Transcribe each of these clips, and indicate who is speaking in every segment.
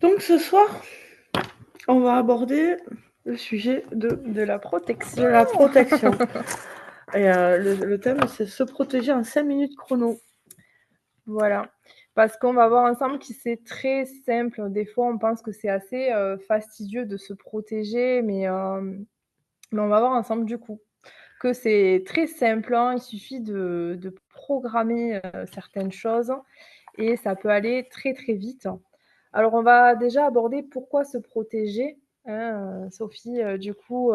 Speaker 1: Donc ce soir, on va aborder le sujet
Speaker 2: De la
Speaker 1: de
Speaker 2: protection.
Speaker 1: la protection. Et le thème, c'est se protéger en 5 minutes chrono.
Speaker 2: Voilà. Parce qu'on va voir ensemble que c'est très simple. Des fois, on pense que c'est assez fastidieux de se protéger, mais on va voir ensemble du coup que c'est très simple, hein. Il suffit de programmer certaines choses et ça peut aller très très vite. Alors, on va déjà aborder pourquoi se protéger, hein, Sophie, du coup.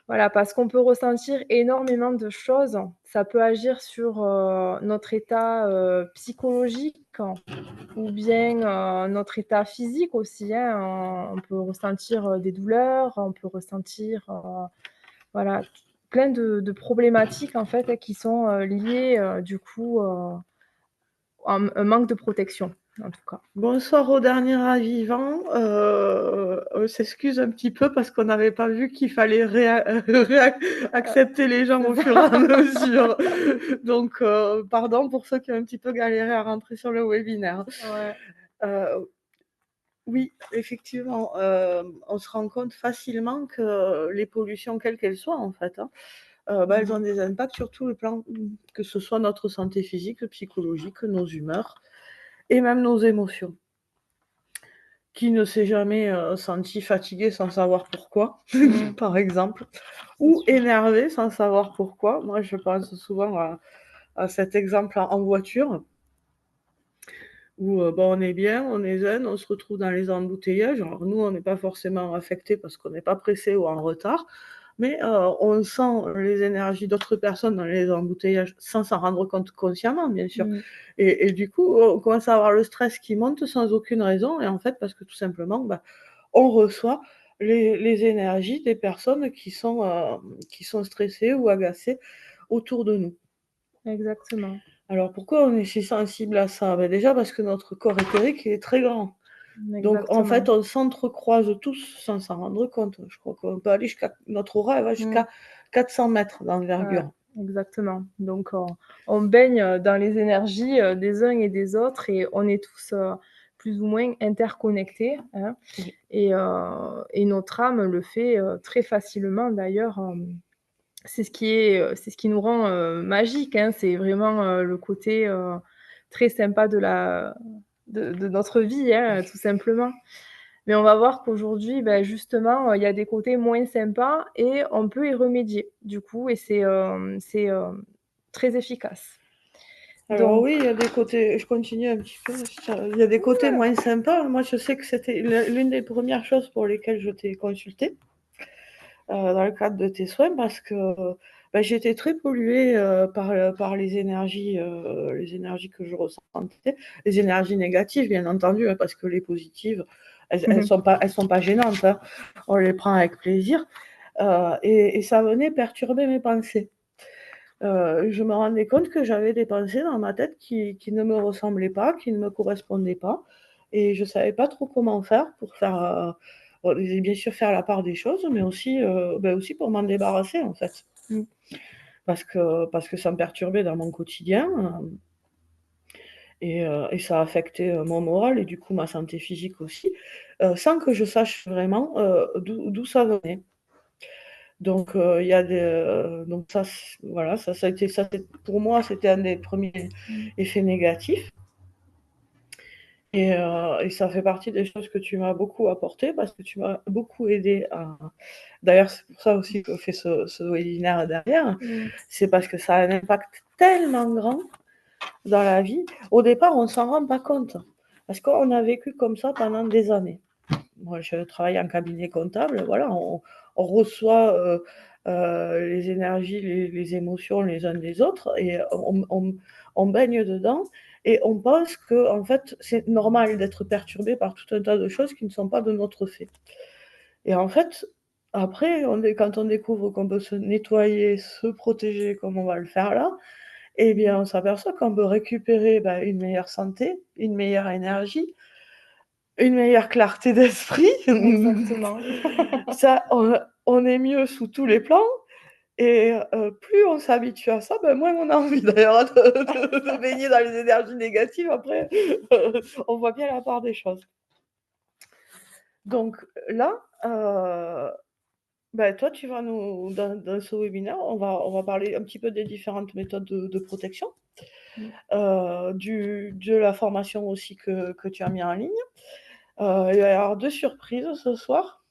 Speaker 2: Voilà, parce qu'on peut ressentir énormément de choses. Ça peut agir sur, notre état, psychologique ou bien, notre état physique aussi, hein. On peut ressentir, des douleurs, on peut ressentir, voilà, plein de problématiques en fait, qui sont, liées, du coup, à un manque de protection, en tout cas.
Speaker 1: Bonsoir au dernier arrivant. On s'excuse un petit peu parce qu'on n'avait pas vu qu'il fallait accepter les gens
Speaker 2: C'est
Speaker 1: au
Speaker 2: ça.
Speaker 1: fur et à mesure. Donc, pardon pour ceux qui ont un petit peu galéré à rentrer sur le webinaire.
Speaker 2: Ouais.
Speaker 1: Oui, effectivement, on se rend compte facilement que les pollutions, quelles qu'elles soient en fait, hein, elles ont des impacts sur tout le plan, que ce soit notre santé physique, psychologique, nos humeurs et même nos émotions. Qui ne s'est jamais, senti fatigué sans savoir pourquoi,
Speaker 2: Mmh.
Speaker 1: par exemple,
Speaker 2: C'est
Speaker 1: ou
Speaker 2: sûr.
Speaker 1: énervé sans savoir pourquoi? Moi, je pense souvent à cet exemple en voiture où, on est bien, on est zen, on se retrouve dans les embouteillages. Alors nous, on n'est pas forcément affectés parce qu'on n'est pas pressé ou en retard, mais on sent les énergies d'autres personnes dans les embouteillages sans s'en rendre compte consciemment, bien sûr.
Speaker 2: Mmh.
Speaker 1: Et du coup, on commence à avoir le stress qui monte sans aucune raison et en fait, parce que tout simplement, on reçoit les énergies des personnes qui sont stressées ou agacées autour de nous.
Speaker 2: Exactement.
Speaker 1: Alors pourquoi on est si sensible à ça? Déjà parce que notre corps éthérique est très grand. Donc en fait,
Speaker 2: Exactement.
Speaker 1: on s'entrecroise tous sans s'en rendre compte. Je crois qu'on peut aller jusqu'à notre aura, elle va
Speaker 2: Mmh.
Speaker 1: jusqu'à 400 mètres
Speaker 2: Ouais,
Speaker 1: d'envergure.
Speaker 2: exactement. Donc on baigne, dans les énergies, des uns et des autres et on est tous, plus ou moins interconnectés, hein,
Speaker 1: Oui.
Speaker 2: et notre âme le fait, très facilement d'ailleurs, c'est ce qui nous rend, magiques, hein. C'est vraiment, le côté, très sympa de notre vie, hein, tout simplement. Mais on va voir qu'aujourd'hui, justement, il y a des côtés moins sympas et on peut y remédier, du coup et très efficace.
Speaker 1: Alors
Speaker 2: Donc
Speaker 1: oui, il y a des côtés, je continue un petit peu, il y a des côtés
Speaker 2: ouais,
Speaker 1: moins sympas. Moi, je sais que c'était l'une des premières choses pour lesquelles je t'ai consultée, dans le cadre de tes soins, parce que j'étais très polluée par les énergies que je ressentais, les énergies négatives, bien entendu, hein, parce que les positives, elles sont pas gênantes, hein. On les prend avec plaisir, et ça venait perturber mes pensées. Je me rendais compte que j'avais des pensées dans ma tête qui ne me ressemblaient pas, qui ne me correspondaient pas et je savais pas trop comment faire pour faire, bien sûr faire la part des choses, mais aussi, aussi pour m'en débarrasser, en fait.
Speaker 2: mmh,
Speaker 1: Parce que ça me perturbait dans mon quotidien, et ça affectait, mon moral et du coup ma santé physique aussi, sans que je sache vraiment, d'où ça venait. Donc il y a des, donc ça c voilà, ça a été ça c'est pour moi, c'était un des premiers
Speaker 2: mmh,
Speaker 1: effets négatifs et ça fait partie des choses que tu m'as beaucoup apporté parce que tu m'as beaucoup aidé à d'ailleurs, c'est pour ça aussi qu'on fait ce webinaire derrière,
Speaker 2: mmh,
Speaker 1: c'est parce que ça a un impact tellement grand dans la vie. Au départ, on s'en rend pas compte parce qu'on a vécu comme ça pendant des années. Moi, je travaille en cabinet comptable, voilà, on reçoit, les énergies, les émotions les uns des autres et on baigne dedans et on pense que en fait, c'est normal d'être perturbé par tout un tas de choses qui ne sont pas de notre fait et en fait, après, quand on découvre qu'on peut se nettoyer, se protéger comme on va le faire là, eh
Speaker 2: mmh,
Speaker 1: bien, on s'aperçoit qu'on peut récupérer, une meilleure santé, une meilleure énergie, une meilleure clarté d'esprit.
Speaker 2: exactement.
Speaker 1: Ça, on est mieux sous tous les plans et plus on s'habitue à ça, moins on a envie d'ailleurs de baigner dans les énergies négatives après, on voit bien la part des choses. Donc là, bah, toi, tu vas dans ce webinaire, on va parler un petit peu des différentes méthodes de protection,
Speaker 2: Mmh.
Speaker 1: de la formation aussi que tu as mis en ligne. Il va y avoir 2 surprises ce soir.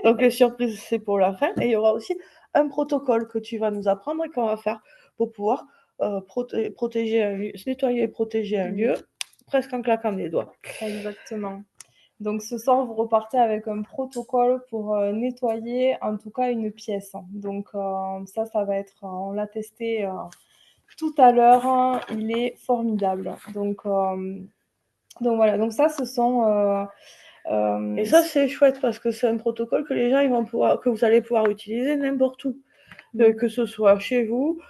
Speaker 1: Donc les surprises, c'est pour la fin. Et il y aura aussi un protocole que tu vas nous apprendre et qu'on va faire pour pouvoir protéger un lieu, se nettoyer et protéger un lieu presque en claquant des doigts.
Speaker 2: Exactement. Donc ce soir, vous repartez avec un protocole pour nettoyer en tout cas une pièce. Donc ça va être, on l'a testé tout à l'heure, hein, il est formidable. Donc voilà, donc ça ce sont...
Speaker 1: Et ça, c'est chouette parce que c'est un protocole que les gens que vous allez pouvoir utiliser n'importe où. Que ce soit chez vous,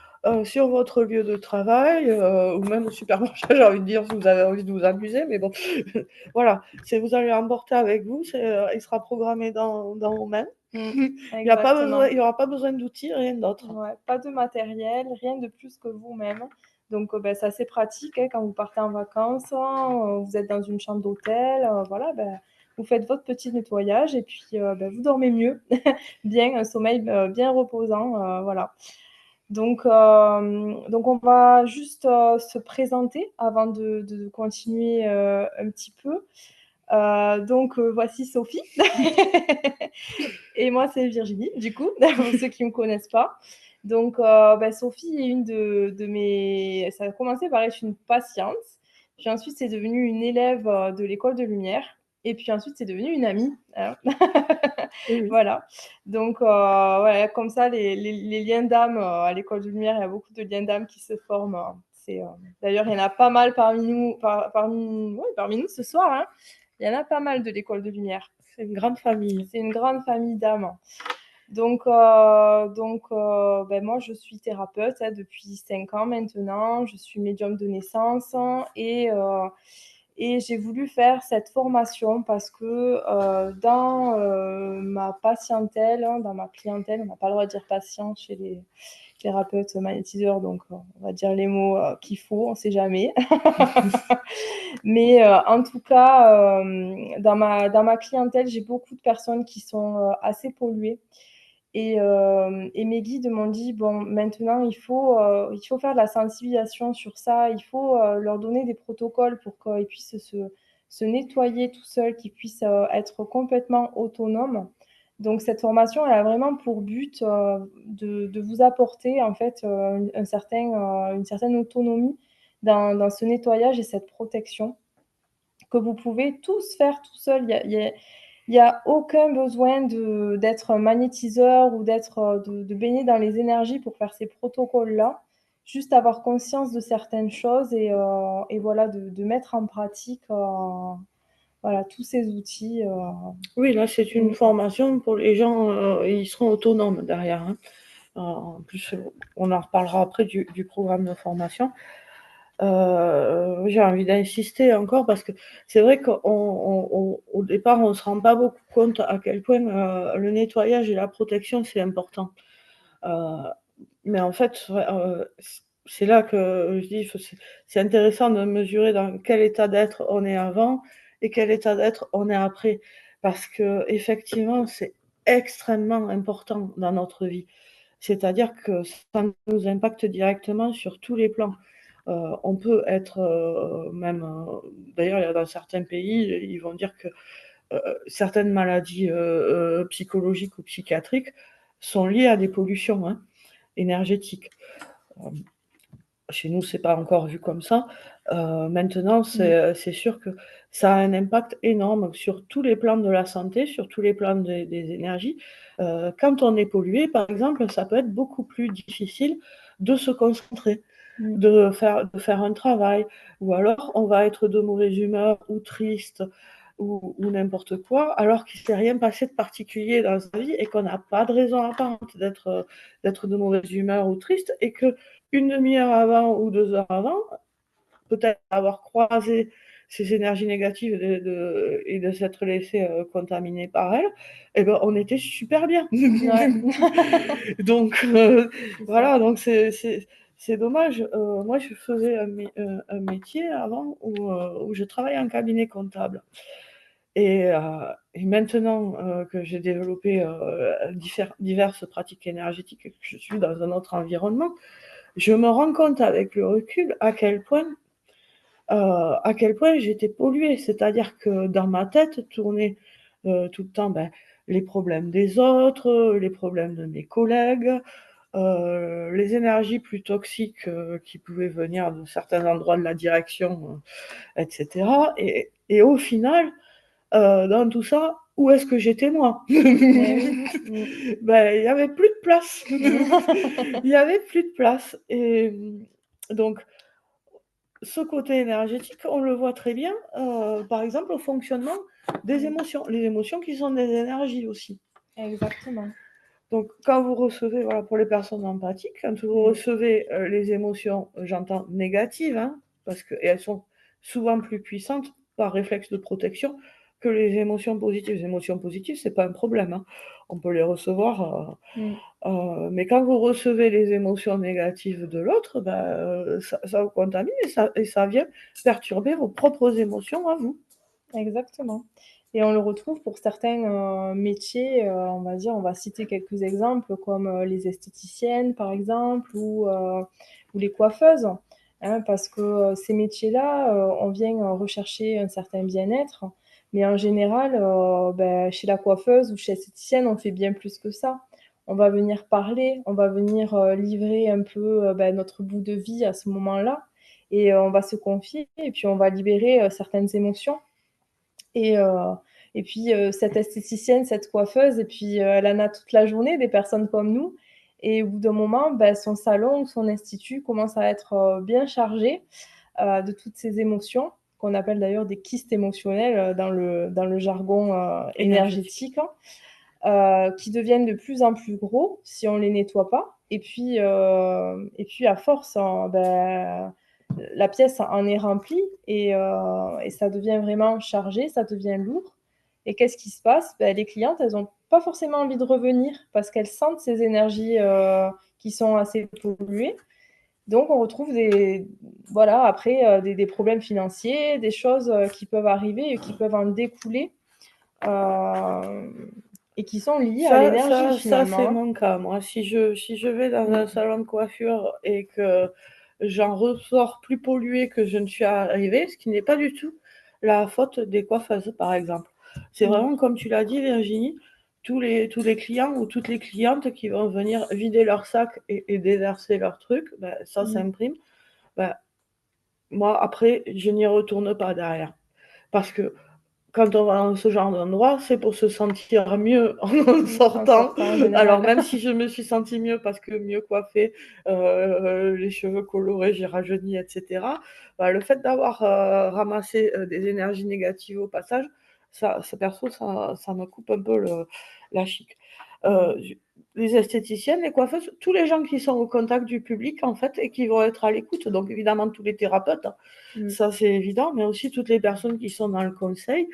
Speaker 1: sur votre lieu de travail, ou même au supermarché, j'ai envie de dire, si vous avez envie de vous amuser, mais bon, voilà, vous allez l'emporter avec vous, il sera programmé dans vos mains. Il n'y aura pas besoin d'outils, rien d'autre.
Speaker 2: Ouais, pas de matériel, rien de plus que vous-même. Donc, c'est assez pratique hein, quand vous partez en vacances, vous êtes dans une chambre d'hôtel, voilà, vous faites votre petit nettoyage et puis vous dormez mieux, bien, un sommeil bien reposant, voilà. Donc on va juste se présenter avant de continuer un petit peu. Donc voici Sophie. Et moi, c'est Virginie, du coup, pour ceux qui ne me connaissent pas. Donc, Sophie est une de mes... Ça a commencé par être une patiente. Puis ensuite, c'est devenu une élève de l'école de lumière. Et puis ensuite, c'est devenu une amie. Hein.
Speaker 1: Oui.
Speaker 2: Voilà. Donc, ouais, comme ça, les liens d'âme à l'école de lumière, il y a beaucoup de liens d'âme qui se forment. D'ailleurs, il y en a pas mal parmi nous, parmi nous ce soir. Hein. Il y en a pas mal de l'école de lumière.
Speaker 1: C'est une grande famille.
Speaker 2: C'est une grande famille d'âmes. Donc, moi, je suis thérapeute hein, depuis 5 ans maintenant. Je suis médium de naissance et j'ai voulu faire cette formation parce que dans ma patientèle, dans ma clientèle, on n'a pas le droit de dire patient chez les thérapeutes magnétiseurs, donc on va dire les mots qu'il faut, on ne sait jamais. Mais en tout cas, dans ma clientèle, j'ai beaucoup de personnes qui sont assez polluées. Et mes guides m'ont dit, bon, maintenant, il faut faire de la sensibilisation sur ça, il faut leur donner des protocoles pour qu'ils puissent se nettoyer tout seuls, qu'ils puissent être complètement autonomes. Donc, cette formation, elle a vraiment pour but de vous apporter, en fait, une certaine autonomie dans ce nettoyage et cette protection que vous pouvez tous faire tout seul. Il y a aucun besoin d'être magnétiseur ou de baigner dans les énergies pour faire ces protocoles-là. Juste avoir conscience de certaines choses et voilà, de mettre en pratique voilà, tous ces outils.
Speaker 1: Oui, là, c'est une formation pour les gens, ils seront autonomes derrière. Hein. En plus, on en reparlera après du programme de formation. J'ai envie d'insister encore parce que c'est vrai qu'au départ, on ne se rend pas beaucoup compte à quel point le nettoyage et la protection, c'est important. Mais en fait, c'est là que je dis, c'est intéressant de mesurer dans quel état d'être on est avant et quel état d'être on est après. Parce que effectivement, c'est extrêmement important dans notre vie. C'est-à-dire que ça nous impacte directement sur tous les plans. On peut être même, d'ailleurs, il y a dans certains pays, ils vont dire que certaines maladies psychologiques ou psychiatriques sont liées à des pollutions énergétiques. Chez nous, c'est pas encore vu comme ça. Maintenant, c'est sûr que ça a un impact énorme sur tous les plans de la santé, sur tous les plans des énergies. Quand on est pollué, par exemple, ça peut être beaucoup plus difficile de se concentrer, de faire un travail, ou alors on va être de mauvaise humeur ou triste ou n'importe quoi, alors qu'il ne s'est rien passé de particulier dans sa vie et qu'on n'a pas de raison apparente d'être de mauvaise humeur ou triste, et que une demi-heure avant ou 2 heures avant, peut-être avoir croisé ces énergies négatives et de s'être laissé contaminer par elles, eh ben, on était super bien.
Speaker 2: Ouais.
Speaker 1: Donc, voilà, donc c'est dommage. Moi, je faisais un métier avant où je travaillais en cabinet comptable. Et maintenant que j'ai développé diverses pratiques énergétiques et que je suis dans un autre environnement, je me rends compte avec le recul à quel point j'étais polluée. C'est-à-dire que dans ma tête tournaient tout le temps les problèmes des autres, les problèmes de mes collègues, les énergies plus toxiques qui pouvaient venir de certains endroits de la direction, etc. Et au final, dans tout ça, où est-ce que j'étais moi?
Speaker 2: Eh oui. Mmh.
Speaker 1: Ben, il y avait plus de place.
Speaker 2: Mmh.
Speaker 1: Il y avait plus de place. Et donc, ce côté énergétique, on le voit très bien, par exemple, au fonctionnement des émotions. Les émotions qui sont des énergies aussi.
Speaker 2: Exactement.
Speaker 1: Donc, quand vous recevez, voilà, pour les personnes empathiques, quand vous
Speaker 2: Mmh.
Speaker 1: recevez les émotions, j'entends négatives, hein, et elles sont souvent plus puissantes par réflexe de protection que les émotions positives. Les émotions positives, c'est pas un problème, hein. On peut les recevoir,
Speaker 2: Mmh.
Speaker 1: mais quand vous recevez les émotions négatives de l'autre, ça vous contamine et ça vient perturber vos propres émotions à vous.
Speaker 2: Exactement et on le retrouve pour certains métiers, on va dire, on va citer quelques exemples comme, les esthéticiennes par exemple ou les coiffeuses, hein. Parce que, ces métiers-là, on vient, rechercher un certain bien-être, mais en général, chez la coiffeuse ou chez l'esthéticienne, on fait bien plus que ça. On va venir parler, on va venir, livrer un peu, notre bout de vie à ce moment-là et on va se confier et puis on va libérer, certaines émotions. Et heu et puis, cette esthéticienne, cette coiffeuse et puis, elle en a toute la journée des personnes comme nous et au bout d'un moment, son salon ou son institut commence à être, bien chargé, de toutes ces émotions, qu'on appelle d'ailleurs des kystes émotionnels, dans le jargon,
Speaker 1: Énergétique.
Speaker 2: énergétique, qui deviennent de plus en plus gros si on les nettoie pas et puis à force, la pièce en est remplie et ça devient vraiment chargé, ça devient lourd et qu'est-ce qui se passe? Les clientes, elles ont pas forcément envie de revenir parce qu'elles sentent ces énergies, qui sont assez polluées. Donc on retrouve des voilà, après, des problèmes financiers, des choses, qui peuvent arriver et qui peuvent en découler, hem et qui sont liées à l'énergie
Speaker 1: Ça,
Speaker 2: finalement,
Speaker 1: c'est
Speaker 2: hein.
Speaker 1: mon cas. Moi, si je vais dans un
Speaker 2: Mmh.
Speaker 1: salon de coiffure et que j'en ressors plus polluée que je ne suis arrivée, ce qui n'est pas du tout la faute des coiffeuses, par exemple. C'est
Speaker 2: Mmh.
Speaker 1: vraiment comme tu l'as dit, Virginie, tous les clients ou toutes les clientes qui vont venir vider leur sac et déverser leurs trucs, ça
Speaker 2: Mmh.
Speaker 1: s'imprime. Ben, moi, après, je n'y retourne pas derrière. Parce que quand on va dans ce genre d'endroit, c'est pour se sentir mieux en
Speaker 2: Mmh. En
Speaker 1: sortant.
Speaker 2: sortant en
Speaker 1: Alors
Speaker 2: général.
Speaker 1: même si je me suis sentie mieux parce que mieux coiffée, les cheveux colorés, j'ai rajeuni, et cetera, le fait d'avoir, ramassé, des énergies négatives au passage, perso, ça me coupe un peu la chic.
Speaker 2: Mmh.
Speaker 1: J Les esthéticiennes, les coiffeuses, tous les gens qui sont au contact du public, en fait, et qui vont être à l'écoute, donc évidemment tous les thérapeutes, hein,
Speaker 2: Mmh.
Speaker 1: ça c'est évident, mais aussi toutes les personnes qui sont dans le conseil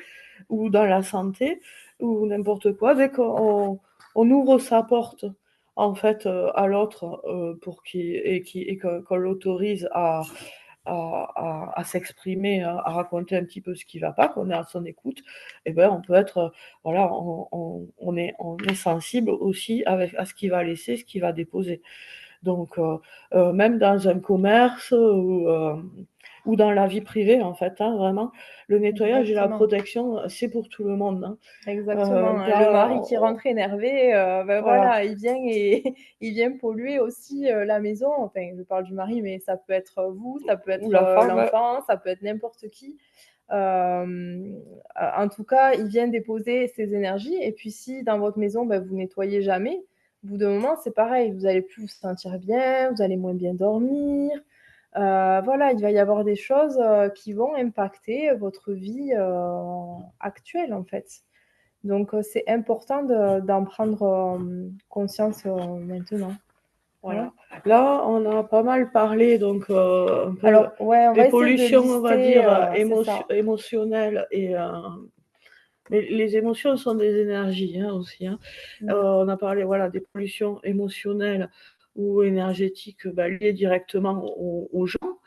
Speaker 1: ou dans la santé ou n'importe quoi. Dès qu'on ouvre sa porte en fait à l'autre pour qu'on l'autorise à s'exprimer, à raconter un petit peu ce qui ne va pas, qu'on est à son écoute, et ben on peut être voilà, on est sensible aussi à ce qu'il va laisser, ce qu'il va déposer. Donc, même dans un commerce ou dans la vie privée, en fait, hein, vraiment, le nettoyage et la
Speaker 2: Exactement.
Speaker 1: protection, c'est pour tout le monde, hein.
Speaker 2: Exactement, hein. Le
Speaker 1: Pas
Speaker 2: mari qui rentre énervé,
Speaker 1: Voilà,
Speaker 2: voilà, il vient et il vient polluer aussi, la maison. Enfin, je parle du mari, mais ça peut être vous, ça peut
Speaker 1: ou
Speaker 2: être,
Speaker 1: la femme,
Speaker 2: l'enfant, ça peut être n'importe qui. En tout cas, il vient déposer ses énergies et puis si dans votre maison, vous nettoyez jamais, au bout d'un moment, c'est pareil, vous allez plus vous sentir bien, vous allez moins bien dormir. Voilà, il va y avoir des choses, qui vont impacter votre vie, actuelle, en fait. Donc, c'est important d'en prendre, conscience, maintenant. Hein.
Speaker 1: voilà. Là, on a pas mal parlé, donc un peu
Speaker 2: Alors ouais, on
Speaker 1: des
Speaker 2: va essayer de
Speaker 1: pollutions, on va
Speaker 2: lister,
Speaker 1: dire,
Speaker 2: c'est ça.
Speaker 1: émotionnelles mais les émotions sont des énergies, hein, aussi, hein.
Speaker 2: Mmh.
Speaker 1: On a parlé, voilà, des pollutions émotionnelles ou énergétiques, liées directement aux gens.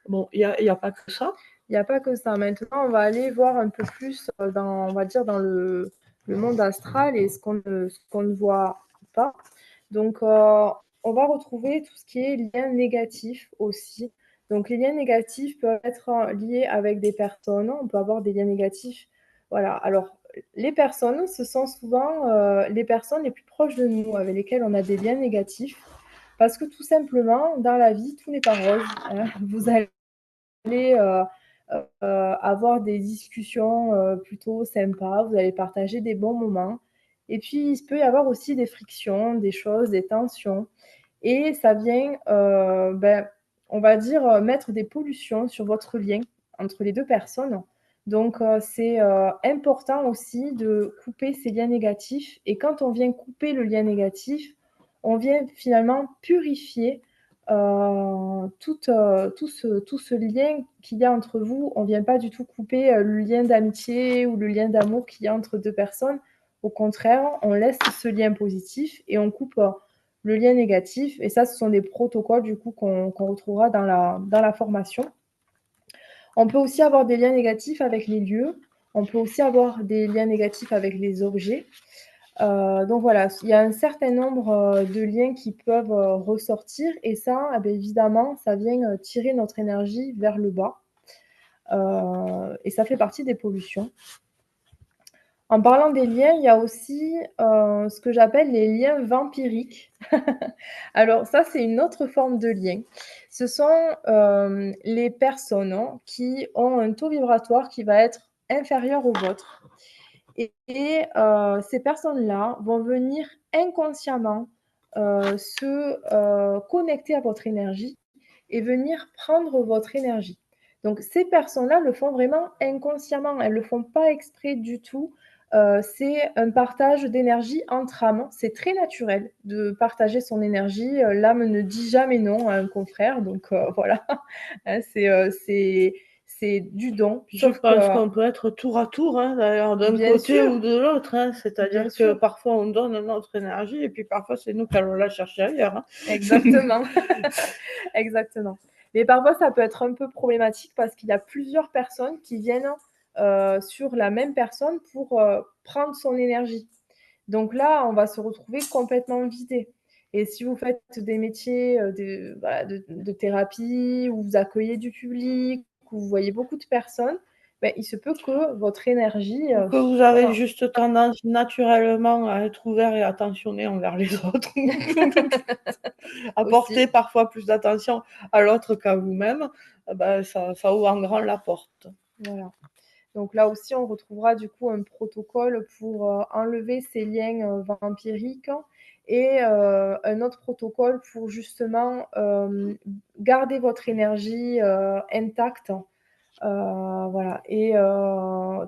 Speaker 1: Bon, il y a pas que ça.
Speaker 2: Il y a pas que ça. Maintenant, on va aller voir un peu plus, dans on va dire dans le monde astral et ce qu'on ne voit pas. Donc, on va retrouver tout ce qui est liens négatifs aussi. Donc les liens négatifs peuvent être, liés avec des personnes. On peut avoir des liens négatifs, voilà. Alors, les personnes, ce sont souvent, les personnes les plus proches de nous avec lesquelles on a des liens négatifs parce que tout simplement, dans la vie, tout n'est pas rose, hein. Vous allez, avoir des discussions, plutôt sympas, vous allez partager des bons moments et puis il peut y avoir aussi des frictions, des choses, des tensions et ça vient, on va dire, mettre des pollutions sur votre lien entre les 2 personnes. Donc c'est, important aussi de couper ces liens négatifs et quand on vient couper le lien négatif, on vient finalement purifier, tout ce lien qu'il y a entre vous. On ne vient pas du tout couper, le lien d'amitié ou le lien d'amour qu'il y a entre 2 personnes. Au contraire, on laisse ce lien positif et on coupe, le lien négatif. Et ça, ce sont des protocoles du coup qu'on retrouvera dans la formation. On peut aussi avoir des liens négatifs avec les lieux. On peut aussi avoir des liens négatifs avec les objets. Donc voilà, il y a un certain nombre de liens qui peuvent ressortir et ça, eh bien, évidemment, ça vient tirer notre énergie vers le bas et ça fait partie des pollutions. En parlant des liens, il y a aussi ce que j'appelle les liens vampiriques. Alors ça, c'est une autre forme de lien. Ce sont les personnes qui ont un taux vibratoire qui va être inférieur au vôtre. Et ces personnes-là vont venir inconsciemment se connecter à votre énergie et venir prendre votre énergie. Donc ces personnes-là le font vraiment inconsciemment, elles ne le font pas exprès du tout. C'est un partage d'énergie entre âmes. C'est très naturel de partager son énergie. L'âme ne dit jamais non à un confrère, donc voilà. Hein, c'est du don.
Speaker 1: Je
Speaker 2: Sauf que,
Speaker 1: pense qu'on peut être tour à tour, hein, d'ailleurs, d'un
Speaker 2: bien
Speaker 1: côté
Speaker 2: sûr,
Speaker 1: ou de l'autre, hein.
Speaker 2: bien
Speaker 1: C'est-à-dire que
Speaker 2: sûr.
Speaker 1: parfois on donne notre énergie et puis parfois c'est nous qui allons la chercher ailleurs, hein.
Speaker 2: Exactement. Exactement. Mais parfois, ça peut être un peu problématique parce qu'il y a plusieurs personnes qui viennent, sur la même personne pour, prendre son énergie. Donc là, on va se retrouver complètement vidé et si vous faites des métiers, de thérapie, où vous accueillez du public, où vous voyez beaucoup de personnes, beh, il se peut que votre énergie,
Speaker 1: Ou que vous avez
Speaker 2: voilà.
Speaker 1: juste tendance naturellement à être ouvert et attentionné envers les autres.
Speaker 2: Aussi.
Speaker 1: Apporter parfois plus d'attention à l'autre qu'à vous-même, ça ouvre en grand la porte.
Speaker 2: Voilà. Donc là aussi, on retrouvera du coup un protocole pour, enlever ces liens, vampiriques et un autre protocole pour justement, garder votre énergie, intacte, voilà et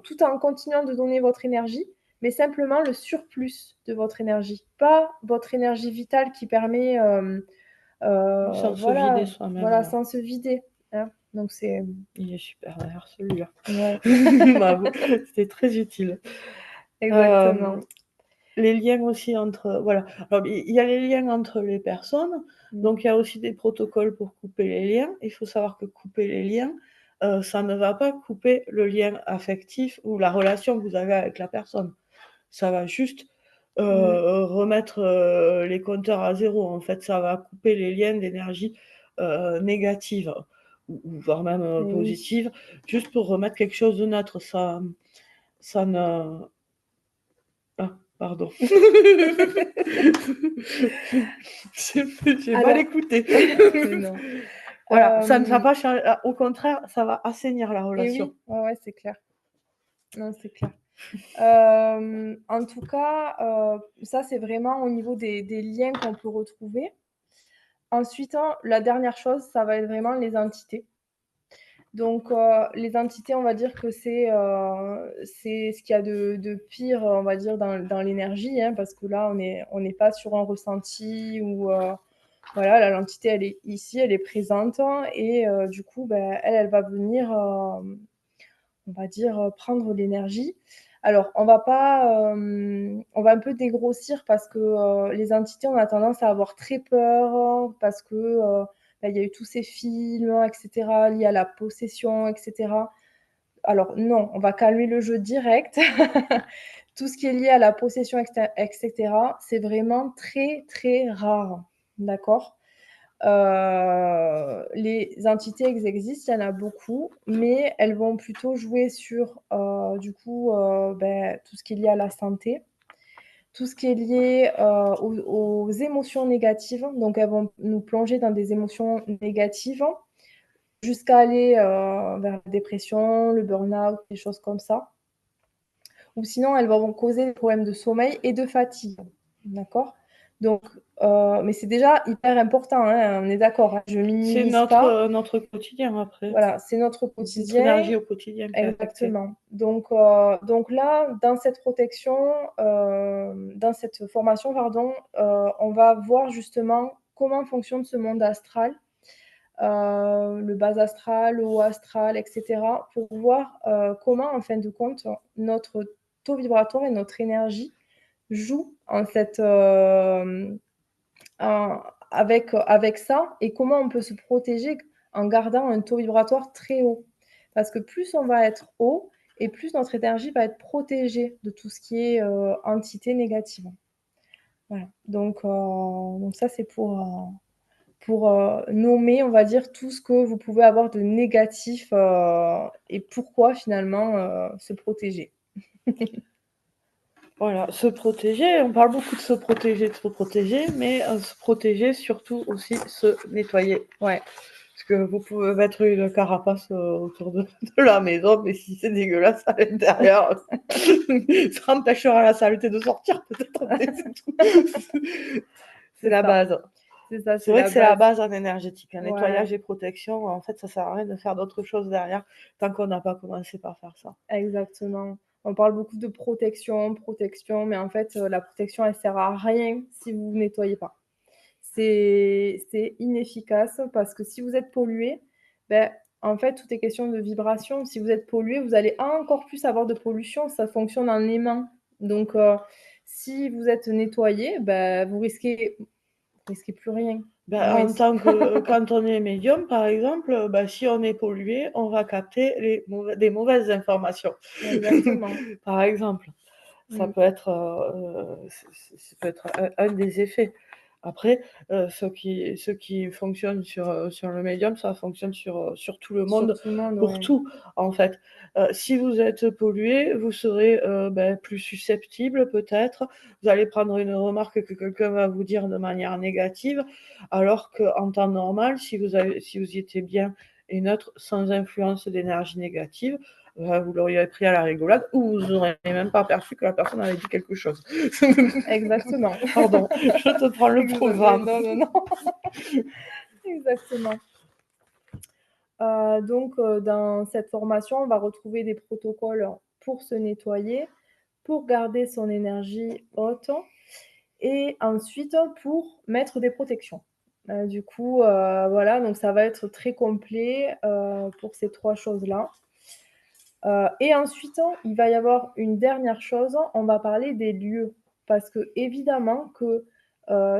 Speaker 2: tout en continuant de donner votre énergie, mais simplement le surplus de votre énergie, pas votre énergie vitale qui permet,
Speaker 1: Sans se vider
Speaker 2: voilà,
Speaker 1: soi-même,
Speaker 2: voilà,
Speaker 1: là.
Speaker 2: sans se vider, hein. Donc c'est
Speaker 1: Il est super d'ailleurs celui-là.
Speaker 2: ouais,
Speaker 1: Bravo, c'était très utile. Euh,
Speaker 2: exactement.
Speaker 1: les liens aussi entre, voilà. Alors, il y a les liens entre les personnes,
Speaker 2: Mmh.
Speaker 1: donc il y a aussi des protocoles pour couper les liens. Il faut savoir que couper les liens, ça ne va pas couper le lien affectif ou la relation que vous avez avec la personne. Ça va juste
Speaker 2: Mmh.
Speaker 1: remettre les compteurs à zéro. En fait, ça va couper les liens d'énergie négative ou voire même
Speaker 2: Et oui.
Speaker 1: positive, juste pour remettre quelque chose de neutre. Ça ne. Ah, pardon. J'ai mal
Speaker 2: Alors
Speaker 1: écouté.
Speaker 2: mais non.
Speaker 1: Voilà, ça ne va
Speaker 2: Hem
Speaker 1: pas changer. Au contraire, ça va assainir la
Speaker 2: et
Speaker 1: relation.
Speaker 2: oui, ouais, ouais, c'est clair. Non, c'est clair. En tout cas, ça, c'est vraiment au niveau des liens qu'on peut retrouver. Ensuite, la dernière chose, ça va être vraiment les entités. Donc, les entités, on va dire que c'est ce qu'il y a de pire, on va dire, dans l'énergie, hein, parce que là, on n'est pas sur un ressenti ou, voilà, l'entité, elle est ici, elle est présente et du coup, ben, elle va venir, on va dire, prendre l'énergie. Alors, on va pas, on va un peu dégrossir parce que, les entités, on a tendance à avoir très peur parce que, il y a eu tous ces films, et cetera, liés à la possession, et cetera. Alors non, on va calmer le jeu direct. Tout ce qui est lié à la possession, et cetera, c'est vraiment très, très rare, d'accord? Les entités existent, il y en a beaucoup, mais elles vont plutôt jouer sur, du coup, tout ce qui est lié à la santé, tout ce qui est lié, aux émotions négatives. Donc elles vont nous plonger dans des émotions négatives jusqu'à aller, vers la dépression, le burn-out, des choses comme ça. Ou sinon, elles vont causer des problèmes de sommeil et de fatigue, d'accord? Donc mais c'est déjà hyper important, hein, on est d'accord, hein, je
Speaker 1: C'est
Speaker 2: minimise pas.
Speaker 1: notre quotidien après.
Speaker 2: Voilà, c'est notre
Speaker 1: C'est notre
Speaker 2: quotidien.
Speaker 1: énergie au quotidien qui est affectée.
Speaker 2: Exactement. Donc là, dans cette protection, dans cette formation, pardon, on va voir justement comment fonctionne ce monde astral, le bas astral, le haut astral, et cetera, pour voir, comment, en fin de compte, notre taux vibratoire et notre énergie jouent en cette, avec ça, et comment on peut se protéger en gardant un taux vibratoire très haut. Parce que plus on va être haut et plus notre énergie va être protégée de tout ce qui est, entité négative. Voilà, donc ça, c'est pour, nommer, on va dire, tout ce que vous pouvez avoir de négatif, et pourquoi finalement, se protéger.
Speaker 1: Voilà, se protéger, on parle beaucoup de se protéger, mais se protéger, surtout aussi se nettoyer.
Speaker 2: Ouais,
Speaker 1: Parce que vous pouvez mettre une carapace autour de la maison, mais si c'est dégueulasse à l'intérieur, ça empêchera la saleté de sortir, peut-être. C'est
Speaker 2: c'est
Speaker 1: la
Speaker 2: ça,
Speaker 1: base.
Speaker 2: c'est ça,
Speaker 1: C'est
Speaker 2: c'est
Speaker 1: vrai que
Speaker 2: la
Speaker 1: c'est la
Speaker 2: base.
Speaker 1: base en énergétique. Un
Speaker 2: Ouais.
Speaker 1: nettoyage et protection, en fait, ça sert à rien de faire d'autres choses derrière tant qu'on n'a pas commencé par faire ça.
Speaker 2: Exactement. On parle beaucoup de protection, mais en fait, la protection, elle sert à rien si vous nettoyez pas. C'est inefficace parce que si vous êtes pollué, beh, en fait, tout est question de vibration. Si vous êtes pollué, vous allez encore plus avoir de pollution, ça fonctionne en aimant. Donc si vous êtes nettoyé, bah, vous risquez plus rien, moins.
Speaker 1: En tant que quand on est médium, par exemple, si on est pollué, on va capter des mauvaises informations.
Speaker 2: Exactement.
Speaker 1: Par exemple, ça
Speaker 2: Mmh.
Speaker 1: peut être, ça peut être un des effets. Après, ce qui fonctionne sur le médium, ça fonctionne sur tout le
Speaker 2: Sur
Speaker 1: monde,
Speaker 2: tout le monde,
Speaker 1: pour
Speaker 2: ouais.
Speaker 1: tout, en fait. Si vous êtes pollué, vous serez, plus susceptible peut-être. Vous allez prendre une remarque que quelqu'un va vous dire de manière négative, alors qu'en temps normal, si vous y étiez bien et neutre, sans influence d'énergie négative, vous l'auriez pris à la rigolade ou vous n'auriez même pas perçu que la personne avait dit quelque chose.
Speaker 2: Exactement.
Speaker 1: Pardon, je te prends le
Speaker 2: Mais
Speaker 1: programme.
Speaker 2: non, non, non. Exactement. Dans cette formation, on va retrouver des protocoles pour se nettoyer, pour garder son énergie haute et ensuite pour mettre des protections. Du coup, voilà, donc ça va être très complet, pour ces 3 choses-là. Et ensuite, il va y avoir une dernière chose, on va parler des lieux. Parce qu'évidemment que,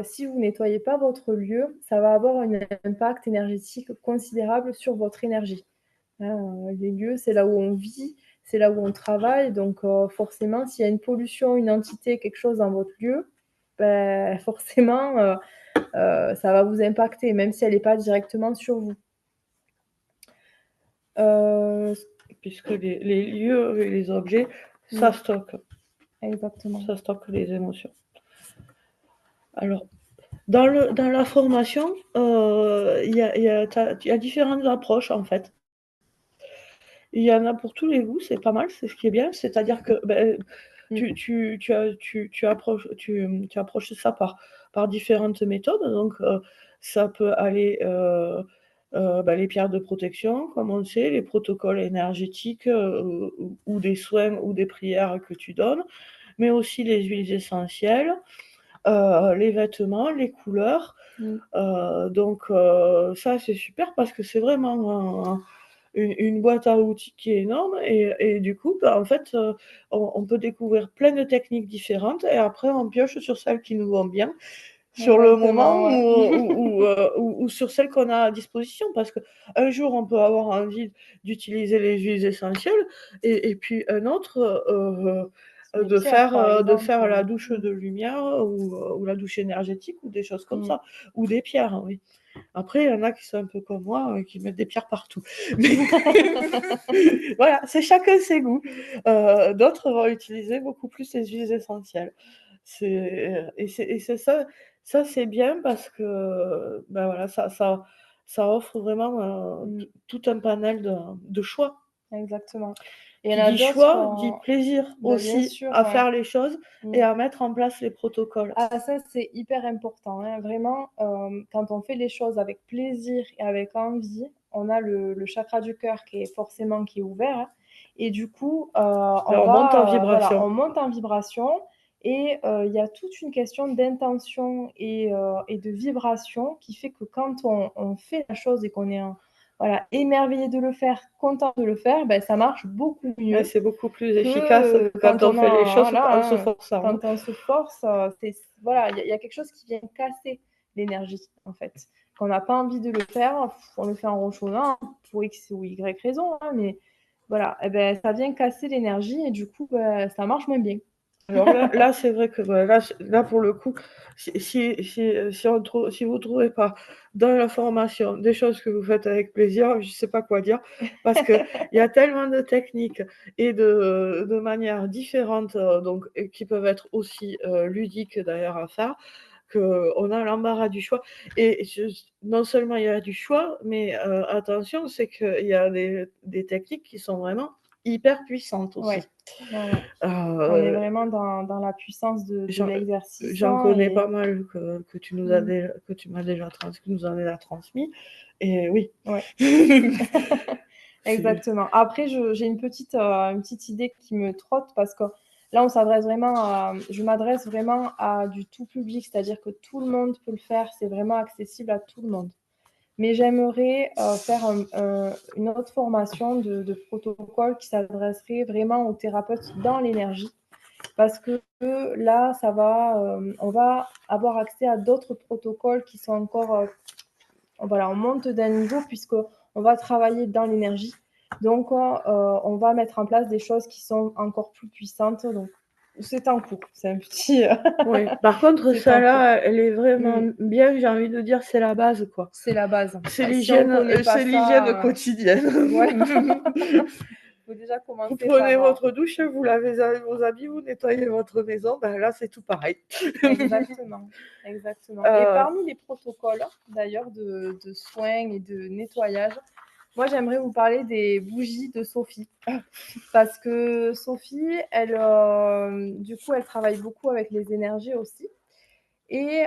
Speaker 2: si vous nettoyez pas votre lieu, ça va avoir un impact énergétique considérable sur votre énergie. Hein, les lieux, c'est là où on vit, c'est là où on travaille, donc forcément, s'il y a une pollution, une entité, quelque chose dans votre lieu, forcément, ça va vous impacter, même si elle est pas directement sur vous. Heu,
Speaker 1: Puisque les lieux et les objets,
Speaker 2: oui, exactement.
Speaker 1: ça stocke les émotions. Alors, dans la formation, il y a différentes approches en fait. Il y en a pour tous les goûts, c'est pas mal, c'est ce qui est bien. C'est-à-dire que
Speaker 2: Mmh.
Speaker 1: tu approches ça par différentes méthodes. Donc, ça peut aller les pierres de protection, comme on le sait, les protocoles énergétiques ou des soins ou des prières que tu donnes, mais aussi les huiles essentielles, les vêtements, les couleurs.
Speaker 2: Mmh.
Speaker 1: Donc, ça, c'est super parce que c'est vraiment une boîte à outils qui est énorme et du coup, en fait, on peut découvrir plein de techniques différentes et après on pioche sur celles qui nous vont bien sur le moment
Speaker 2: Exactement, ouais.
Speaker 1: ou sur celles qu'on a à disposition. Parce qu'un jour, on peut avoir envie d'utiliser les huiles essentielles et puis un autre,
Speaker 2: Les pierres, par
Speaker 1: de
Speaker 2: exemple,
Speaker 1: faire la douche de lumière ou la douche énergétique ou des choses comme ça. Ou des pierres, oui. Après, il y en a qui sont un peu comme moi, qui mettent des pierres partout. Mais voilà, c'est chacun ses goûts. D'autres vont utiliser beaucoup plus les huiles essentielles. C'est ça, ça c'est bien parce que ben voilà, ça offre vraiment tout un panel de choix.
Speaker 2: Exactement. Et il y
Speaker 1: Qui
Speaker 2: en a
Speaker 1: dit
Speaker 2: d'autres,
Speaker 1: choix, dit plaisir
Speaker 2: bah, bien
Speaker 1: aussi
Speaker 2: sûr,
Speaker 1: à
Speaker 2: ouais.
Speaker 1: faire les choses et à mettre en place les protocoles.
Speaker 2: Ah ça, c'est hyper important, hein. Vraiment, quand on fait les choses avec plaisir et avec envie, on a le chakra du cœur qui est ouvert, hein, et du coup, on
Speaker 1: On monte en
Speaker 2: va, voilà,
Speaker 1: vibration.
Speaker 2: on monte en vibration et il y a toute une question d'intention et de vibration qui fait que quand on fait la chose et qu'on est voilà, émerveillé de le faire, content de le faire, ben ça marche beaucoup
Speaker 1: Ouais,
Speaker 2: mieux
Speaker 1: c'est beaucoup plus
Speaker 2: que,
Speaker 1: efficace que
Speaker 2: quand
Speaker 1: quand on
Speaker 2: on
Speaker 1: fait les
Speaker 2: a
Speaker 1: choses
Speaker 2: voilà,
Speaker 1: en se
Speaker 2: hein,
Speaker 1: forçant.
Speaker 2: quand on se force, c'est voilà, il y a quelque chose qui vient casser l'énergie, en fait. Quand on n'a pas envie de le faire, on le fait en ronchonnant pour X ou Y raison, hein, mais voilà, et ben ça vient casser l'énergie et du coup, ça marche moins bien.
Speaker 1: Alors là c'est vrai que là, pour le coup, si vous trouvez pas dans la formation des choses que vous faites avec plaisir, je sais pas quoi dire, parce qu'il y a tellement de techniques et de manières différentes, donc et qui peuvent être aussi, ludiques d'ailleurs à faire, qu'on a l'embarras du choix et non seulement il y a du choix, mais attention, c'est qu'il y a des techniques qui sont vraiment hyper puissantes
Speaker 2: Ouais,
Speaker 1: aussi.
Speaker 2: ouais, ouais. On est
Speaker 1: Heu
Speaker 2: vraiment dans la puissance de
Speaker 1: J'en
Speaker 2: l'exercice,
Speaker 1: j'en
Speaker 2: hein,
Speaker 1: connais
Speaker 2: et
Speaker 1: pas mal que tu m'as déjà transmis et oui.
Speaker 2: ouais.
Speaker 1: C'est
Speaker 2: Exactement. Après, j'ai une petite idée qui me trotte parce que là, je m'adresse vraiment à du tout public, c'est-à-dire que tout le monde peut le faire, c'est vraiment accessible à tout le monde. Mais j'aimerais faire une autre formation de protocole qui s'adresserait vraiment aux thérapeutes dans l'énergie. Parce que là, on va avoir accès à d'autres protocoles qui sont encore voilà, on monte d'un niveau puisqu'on va travailler dans l'énergie. Donc, on va mettre en place des choses qui sont encore plus puissantes. Donc, c'est en cours. C'est un petit.
Speaker 1: oui. Par contre,
Speaker 2: C'est en cours.
Speaker 1: celle-là, elle est vraiment
Speaker 2: Mm.
Speaker 1: bien, j'ai envie de dire, c'est la base, quoi.
Speaker 2: C'est la base. Si on
Speaker 1: C'est
Speaker 2: connaît pas
Speaker 1: l'hygiène
Speaker 2: ça, voilà.
Speaker 1: quotidienne.
Speaker 2: Il faut déjà
Speaker 1: Vous
Speaker 2: commencer
Speaker 1: prenez
Speaker 2: par.
Speaker 1: votre douche, vous lavez vos habits, vous nettoyez votre maison, ben là, c'est tout pareil.
Speaker 2: Exactement. Exactement. Et
Speaker 1: Heu,
Speaker 2: parmi les protocoles, d'ailleurs, de soins et de nettoyage, moi, j'aimerais vous parler des bougies de Sophie. Parce que Sophie, elle, du coup, elle travaille beaucoup avec les énergies aussi et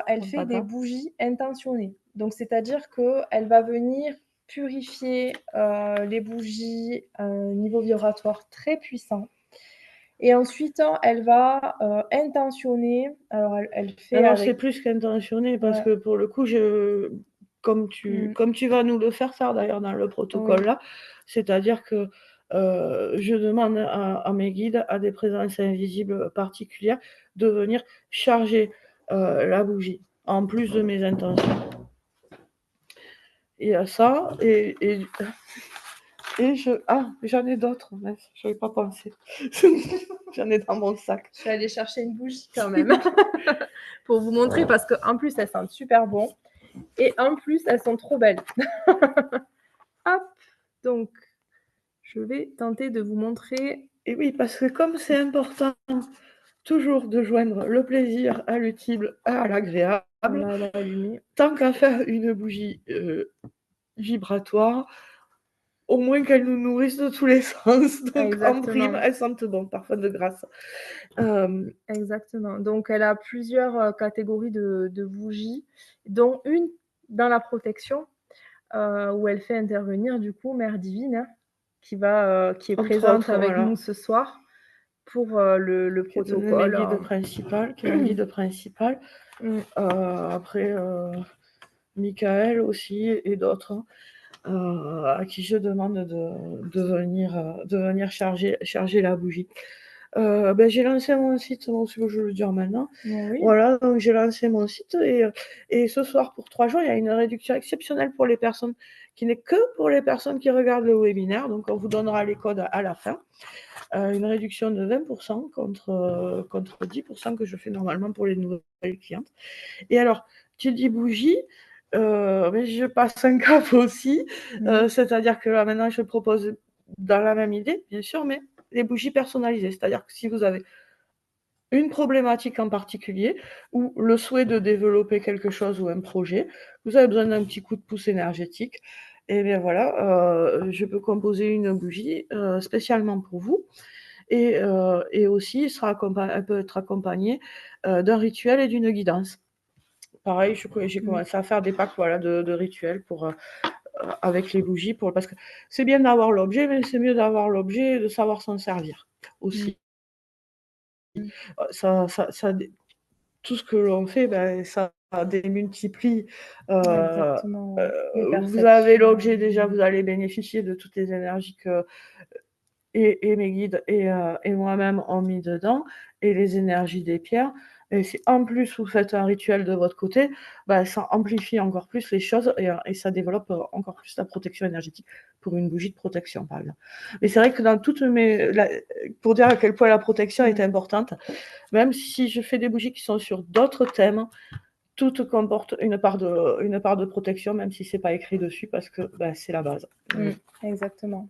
Speaker 2: elle fait des
Speaker 1: D'accord.
Speaker 2: bougies intentionnées. Donc c'est-à-dire qu'elle va venir purifier, les bougies à un niveau vibratoire très puissant et ensuite, elle va, intentionner. Alors elle fait
Speaker 1: Alors c'est
Speaker 2: avec
Speaker 1: plus qu'intentionné parce
Speaker 2: ouais,
Speaker 1: que pour le coup,
Speaker 2: mmh,
Speaker 1: comme tu vas nous le faire d'ailleurs dans le protocole
Speaker 2: oui,
Speaker 1: là, c'est-à-dire que, je demande à mes guides, à des présences invisibles particulières, de venir charger, la bougie, en plus de mes intentions. Il y a ça et j'en ai d'autres, mince, j'avais pas pensé. J'en ai dans mon sac.
Speaker 2: je suis allée chercher une bougie quand même pour vous montrer parce qu'en plus, elles sentent super bon et en plus, elles sont trop belles. Hop, donc je vais tenter de vous montrer.
Speaker 1: Et oui, parce que comme c'est important toujours de joindre le plaisir à l'utile, à
Speaker 2: On
Speaker 1: l'agréable,
Speaker 2: va l'allumer.
Speaker 1: tant qu'à faire une bougie vibratoire, au moins qu'elle nous nourrisse de tous les sens. Donc en prime,
Speaker 2: Exactement,
Speaker 1: elles sentent bon, parfum de grâce.
Speaker 2: exactement. Donc elle a plusieurs, catégories de bougies, dont une dans la protection, où elle fait intervenir du coup Mère Divine, hein, qui est
Speaker 1: Entre
Speaker 2: présente
Speaker 1: autres,
Speaker 2: avec nous
Speaker 1: voilà,
Speaker 2: ce soir pour, le
Speaker 1: qui est donné mes
Speaker 2: protocole,
Speaker 1: guides principales, qui est mon guide principal.
Speaker 2: mmh,
Speaker 1: Après, Michael aussi et d'autres. À qui je demande de venir charger la bougie. J'ai lancé mon site, bon, si je veux le dire maintenant.
Speaker 2: Oui.
Speaker 1: Voilà, donc j'ai lancé mon site et ce soir, pour 3 jours, il y a une réduction exceptionnelle pour les personnes qui n'est que pour les personnes qui regardent le webinaire. Donc, on vous donnera les codes à la fin. Une réduction de 20% contre 10% que je fais normalement pour les nouvelles clientes. Et alors, tu dis bougie, mais je passe un cap aussi. C'est-à-dire que là, maintenant, je propose dans la même idée, bien sûr, mais les bougies personnalisées. C'est-à-dire que si vous avez une problématique en particulier ou le souhait de développer quelque chose ou un projet, vous avez besoin d'un petit coup de pouce énergétique, et bien voilà, je peux composer une bougie spécialement pour vous. Et aussi, elle peut être accompagnée d'un rituel et d'une guidance. Pareil, j'ai commencé à faire des packs voilà, de rituels avec les bougies, parce que c'est bien d'avoir l'objet, mais c'est mieux d'avoir l'objet et de savoir s'en servir aussi. Ça, tout ce que l'on fait, ça démultiplie.
Speaker 2: Exactement, ouais. Les
Speaker 1: Vous avez
Speaker 2: perceptions.
Speaker 1: l'objet déjà, vous allez bénéficier de toutes les énergies que et mes guides et moi-même ont mis dedans, et les énergies des pierres. Et si en plus vous faites un rituel de votre côté, ça amplifie encore plus les choses et ça développe encore plus la protection énergétique pour une bougie de protection, par exemple. Mais c'est vrai que dans toutes pour dire à quel point la protection est importante, même si je fais des bougies qui sont sur d'autres thèmes, toutes comportent une part de protection, même si c'est pas écrit dessus, parce que c'est la base.
Speaker 2: Exactement.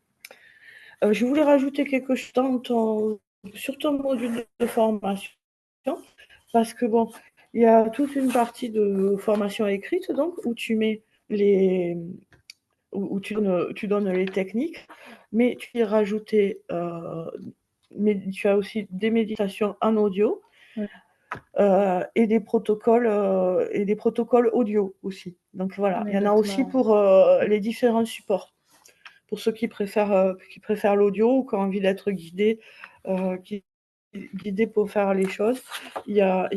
Speaker 1: Je voulais rajouter quelque chose sur ton module de formation, parce que bon, il y a toute une partie de formation écrite, donc, où tu mets où tu donnes les techniques, mais tu y rajoutais, tu as aussi des méditations en audio, et des protocoles audio aussi. Donc voilà, il y en a aussi pour les différents supports. Pour ceux qui préfèrent l'audio ou qui ont envie d'être guidés pour faire les choses, il y a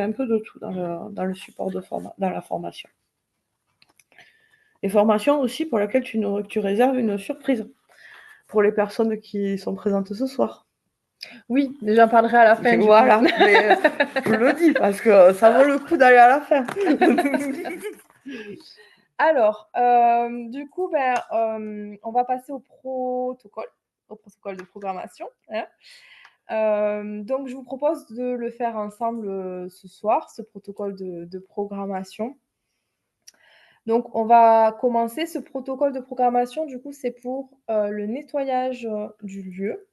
Speaker 1: un peu de tout dans le support dans la formation. Et formation aussi pour laquelle tu réserves une surprise pour les personnes qui sont présentes ce soir.
Speaker 2: Oui, mais j'en parlerai à la fin.
Speaker 1: Voilà, mais je le dis parce que ça vaut le coup d'aller à la fin.
Speaker 2: Alors, du coup, on va passer au protocole de programmation. Donc, je vous propose de le faire ensemble ce soir, ce protocole de programmation. Donc, on va commencer ce protocole de programmation. Du coup, c'est pour le nettoyage du lieu.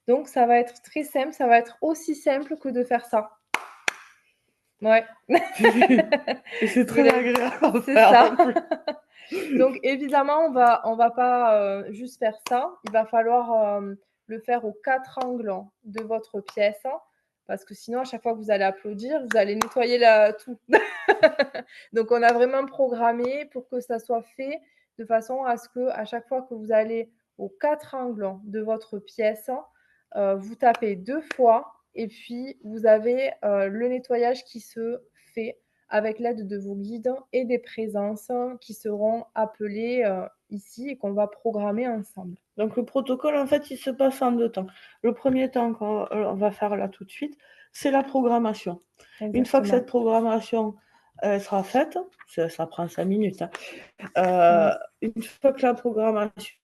Speaker 2: Donc, ça va être très simple. Ça va être aussi simple que de faire ça. Ouais.
Speaker 1: Et c'est très agréable.
Speaker 2: C'est ça. Donc évidemment, on va pas juste faire ça. Il va falloir le faire aux 4 angles de votre pièce, parce que sinon, à chaque fois que vous allez applaudir, vous allez nettoyer tout. Donc on a vraiment programmé pour que ça soit fait de façon à ce que à chaque fois que vous allez aux 4 angles de votre pièce, vous tapez 2 fois et puis vous avez le nettoyage qui se fait avec l'aide de vos guides et des présences qui seront appelées ici et qu'on va programmer ensemble.
Speaker 1: Donc le protocole, en fait, il se passe en 2 temps. Le premier temps qu'on va faire là tout de suite, c'est la programmation.
Speaker 2: Exactement.
Speaker 1: Une fois que cette programmation sera faite, ça prend 5 minutes, une fois que la programmation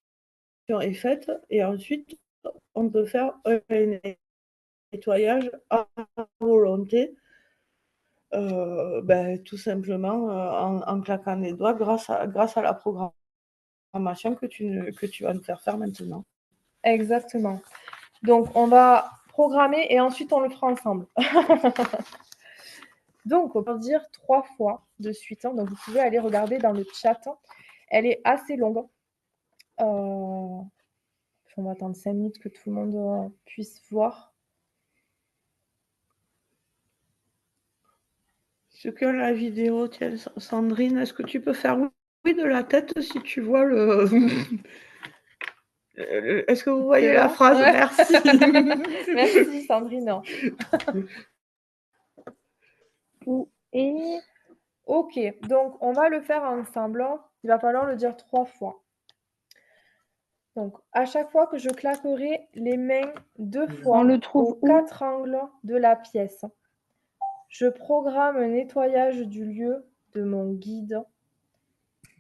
Speaker 1: est faite, et ensuite, on peut faire un nettoyage à volonté, tout simplement en claquant des doigts grâce à la programmation que tu vas nous faire maintenant.
Speaker 2: Exactement. Donc, on va programmer et ensuite, on le fera ensemble. Donc, on peut dire 3 fois de suite. Donc, vous pouvez aller regarder dans le chat. Elle est assez longue. On va attendre 5 minutes que tout le monde puisse voir.
Speaker 1: Ce que la vidéo, tiens, Sandrine, est-ce que tu peux faire oui de la tête si tu vois le... Est-ce que vous voyez la phrase? Ouais. Merci.
Speaker 2: Merci Sandrine. Et ok, donc on va le faire ensemble. Il va falloir le dire 3 fois. Donc, à chaque fois que je claquerai les mains 2
Speaker 1: On
Speaker 2: fois
Speaker 1: le
Speaker 2: aux
Speaker 1: trouve où?
Speaker 2: 4 angles de la pièce, je programme un nettoyage du lieu de mon guide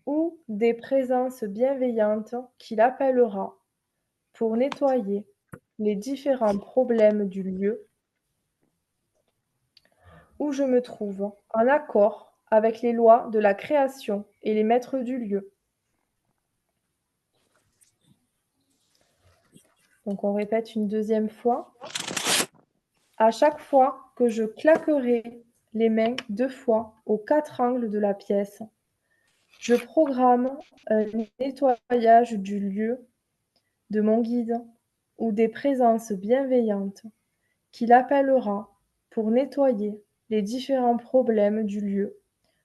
Speaker 2: ou des présences bienveillantes qu'il appellera pour nettoyer les différents problèmes du lieu où je me trouve, en accord avec les lois de la création et les maîtres du lieu. Donc on répète une deuxième fois. À chaque fois que je claquerai les mains 2 fois aux 4 angles de la pièce, je programme un nettoyage du lieu, de mon guide ou des présences bienveillantes qu'il appellera pour nettoyer les différents problèmes du lieu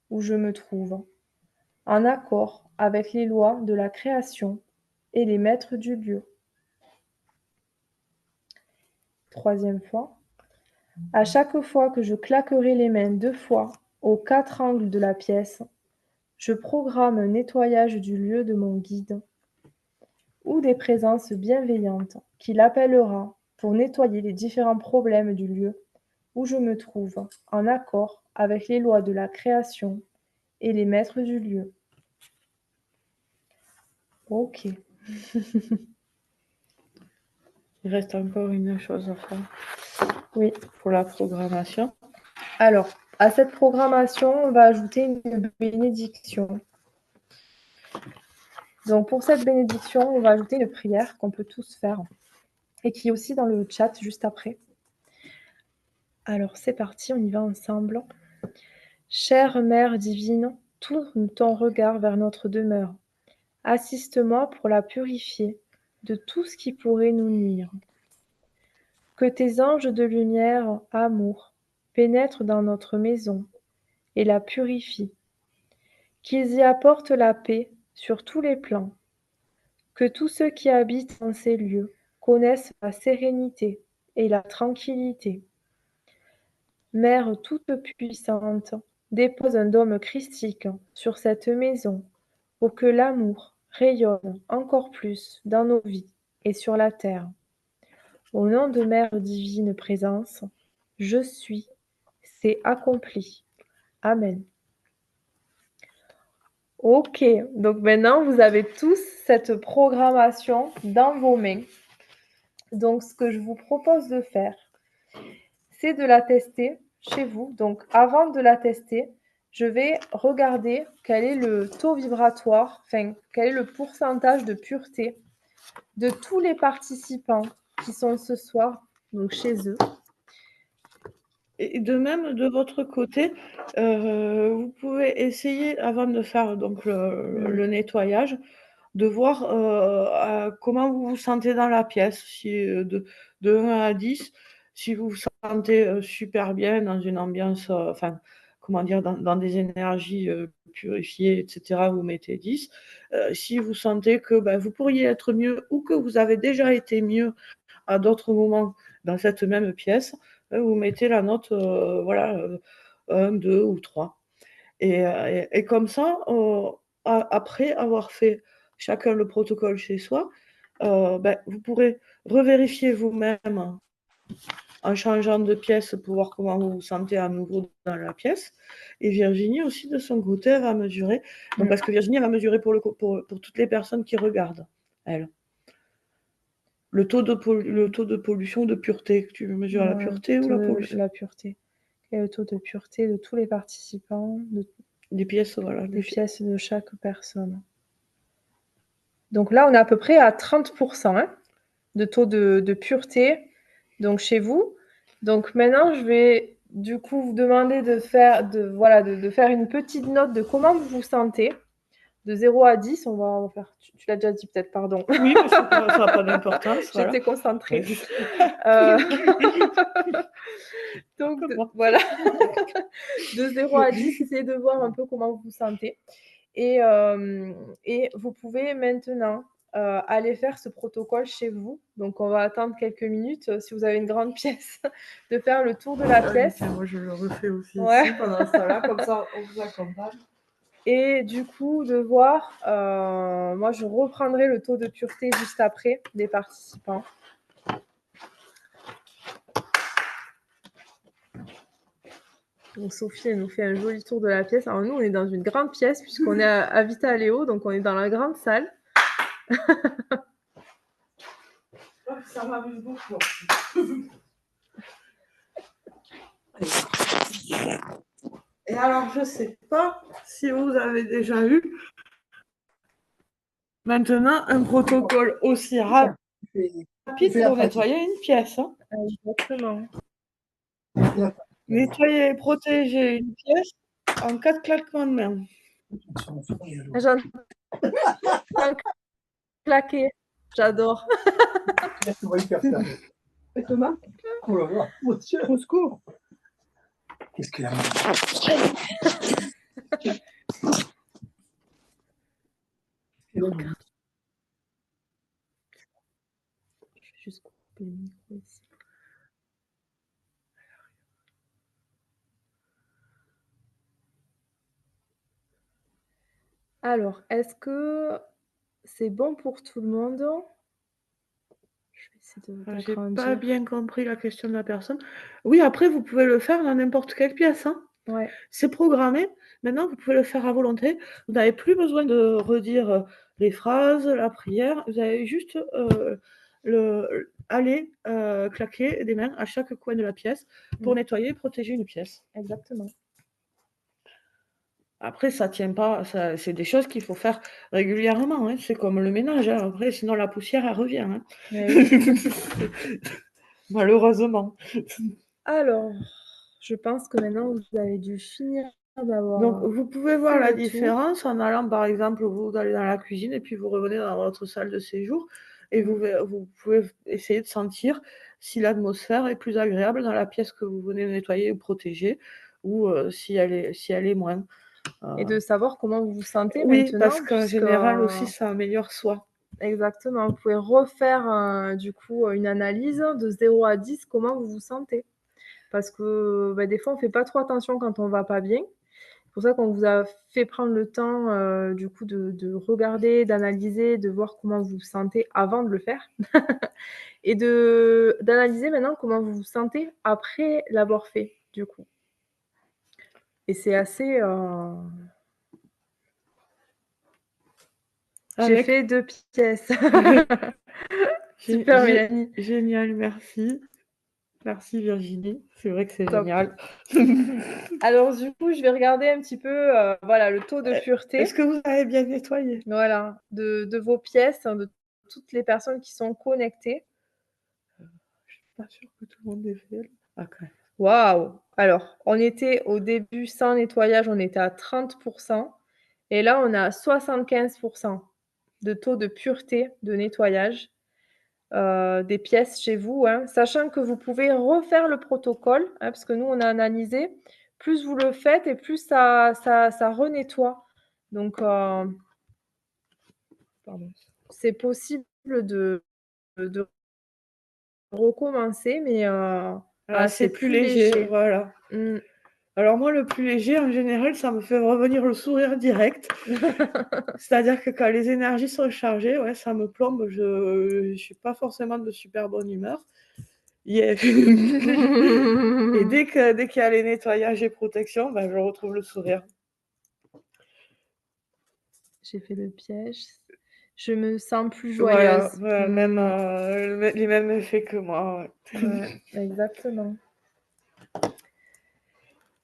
Speaker 2: où je me trouve, en accord avec les lois de la création et les maîtres du lieu. Troisième fois. À chaque fois que je claquerai les mains 2 fois aux 4 angles de la pièce, je programme un nettoyage du lieu de mon guide ou des présences bienveillantes qu'il appellera pour nettoyer les différents problèmes du lieu où je me trouve, en accord avec les lois de la création et les maîtres du lieu. Ok.
Speaker 1: Il reste encore une chose à faire.
Speaker 2: Oui.
Speaker 1: Pour la programmation.
Speaker 2: Alors, à cette programmation, on va ajouter une bénédiction. Donc, pour cette bénédiction, on va ajouter une prière qu'on peut tous faire et qui est aussi dans le chat juste après. Alors, c'est parti, on y va ensemble. Chère Mère divine, tourne ton regard vers notre demeure. Assiste-moi pour la purifier de tout ce qui pourrait nous nuire. Que tes anges de lumière, amour, pénètrent dans notre maison et la purifient. Qu'ils y apportent la paix sur tous les plans. Que tous ceux qui habitent en ces lieux connaissent la sérénité et la tranquillité. Mère toute-puissante, dépose un dôme christique sur cette maison pour que l'amour rayonne encore plus dans nos vies et sur la terre. Au nom de Mère divine présence, je suis, c'est accompli. Amen. Ok, donc maintenant vous avez tous cette programmation dans vos mains. Donc ce que je vous propose de faire, c'est de la tester chez vous. Donc avant de la tester, je vais regarder quel est le taux vibratoire, enfin quel est le pourcentage de pureté de tous les participants qui sont ce soir donc chez eux.
Speaker 1: Et de même, de votre côté, vous pouvez essayer, avant de faire donc le nettoyage, de voir comment vous vous sentez dans la pièce, si, de 1 à 10, si vous vous sentez super bien dans une ambiance, enfin, comment dire, dans des énergies purifiées, etc., vous mettez 10. Si vous sentez que vous pourriez être mieux ou que vous avez déjà été mieux à d'autres moments dans cette même pièce, vous mettez la note, voilà, 1, 2 ou 3. Et comme ça, après avoir fait chacun le protocole chez soi, vous pourrez revérifier vous-même en changeant de pièce pour voir comment vous vous sentez à nouveau dans la pièce. Et Virginie aussi, de son côté, elle va mesurer. Donc, parce que Virginie, elle va mesurer pour toutes les personnes qui regardent, elle. Le taux de pollution, de pureté. Tu mesures la pureté ou la pollution?
Speaker 2: La pureté. Quel est le taux de pureté de tous les participants,
Speaker 1: des pièces, voilà.
Speaker 2: Des pièces de chaque personne. Donc là, on est à peu près à 30% de taux de pureté, donc chez vous. Donc maintenant, je vais du coup vous demander de faire une petite note de comment vous vous sentez. De 0 à 10, on va faire. Tu l'as déjà dit peut-être, pardon.
Speaker 1: Oui, mais ça n'a pas d'importance. Voilà.
Speaker 2: J'étais concentrée. Donc, voilà. De 0 à 10, essayez de voir un peu comment vous vous sentez. Et vous pouvez maintenant aller faire ce protocole chez vous. Donc, on va attendre quelques minutes, si vous avez une grande pièce, de faire le tour de la pièce.
Speaker 1: Moi, je le refais aussi ici pendant ce temps-là, comme ça, on vous accompagne.
Speaker 2: Et du coup, de voir, moi, je reprendrai le taux de pureté juste après des participants. Donc Sophie, elle nous fait un joli tour de la pièce. Alors nous, on est dans une grande pièce puisqu'on est à Vita Léo, donc on est dans la grande salle.
Speaker 1: Ça m'amuse beaucoup. Et alors, je sais pas si vous avez déjà eu maintenant un protocole aussi rapide pour nettoyer une pièce. Hein.
Speaker 2: Exactement.
Speaker 1: Nettoyer et protéger une pièce en 4 claquements de main.
Speaker 2: J'entends claquer. J'adore.
Speaker 3: On va y faire ça. Et Thomas? Oh là là, mon Dieu, au secours! Qu'est-ce qu'il a mis?
Speaker 2: Juste couper le micro ici. Alors, est-ce que c'est bon pour tout le monde? Je vais essayer de
Speaker 1: J'ai pas
Speaker 2: d'agrandir.
Speaker 1: bien compris la question de la personne. Oui, après, vous pouvez le faire dans n'importe quelle pièce. Hein.
Speaker 2: Ouais.
Speaker 1: C'est programmé. Maintenant, vous pouvez le faire à volonté. Vous n'avez plus besoin de redire les phrases, la prière. Vous avez juste aller claquer des mains à chaque coin de la pièce pour nettoyer et protéger une pièce.
Speaker 2: Exactement.
Speaker 1: Après, ça tient pas. C'est des choses qu'il faut faire régulièrement. Hein. C'est comme le ménage. Hein. Après, sinon la poussière, elle revient. Hein.
Speaker 2: Oui.
Speaker 1: Malheureusement.
Speaker 2: Alors, je pense que maintenant vous avez dû finir d'avoir.
Speaker 1: Donc, vous pouvez voir
Speaker 2: fait
Speaker 1: la
Speaker 2: le tour.
Speaker 1: différence en allant, par exemple, vous allez dans la cuisine et puis vous revenez dans votre salle de séjour et vous pouvez essayer de sentir si l'atmosphère est plus agréable dans la pièce que vous venez de nettoyer ou protéger ou si elle est moins.
Speaker 2: Et de savoir comment vous vous sentez
Speaker 1: Oui,
Speaker 2: maintenant.
Speaker 1: parce qu'en général aussi, ça améliore soi.
Speaker 2: Exactement. Vous pouvez refaire du coup une analyse de 0 à 10, comment vous vous sentez. Parce que des fois, on ne fait pas trop attention quand on ne va pas bien. C'est pour ça qu'on vous a fait prendre le temps du coup de regarder, d'analyser, de voir comment vous vous sentez avant de le faire. Et d'analyser maintenant comment vous vous sentez après l'avoir fait, du coup. Et c'est assez... J'ai fait 2 pièces. Super, Mélanie.
Speaker 1: Génial, merci. Merci Virginie, c'est vrai que c'est
Speaker 2: Top.
Speaker 1: génial.
Speaker 2: Alors du coup, je vais regarder un petit peu voilà, le taux de pureté.
Speaker 1: Est-ce que vous avez bien nettoyé?
Speaker 2: Voilà, de vos pièces, de toutes les personnes qui sont connectées.
Speaker 1: Je suis pas sûre que tout le monde ait fait. Okay.
Speaker 2: Waouh! Alors, on était au début sans nettoyage, on était à 30%. Et là, on a 75% de taux de pureté de nettoyage des pièces chez vous, hein, sachant que vous pouvez refaire le protocole, hein, parce que nous, on a analysé. Plus vous le faites et plus ça renettoie. Donc, c'est possible de recommencer, mais
Speaker 1: c'est plus léger. Voilà. Alors moi, le plus léger, en général, ça me fait revenir le sourire direct. C'est-à-dire que quand les énergies sont chargées, ouais, ça me plombe. Je ne suis pas forcément de super bonne humeur. Yeah. Et dès qu'il y a les nettoyages et protections, je retrouve le sourire.
Speaker 2: J'ai fait le piège. Je me sens plus joyeuse.
Speaker 1: Voilà, même les mêmes effets que moi.
Speaker 2: Ouais, exactement.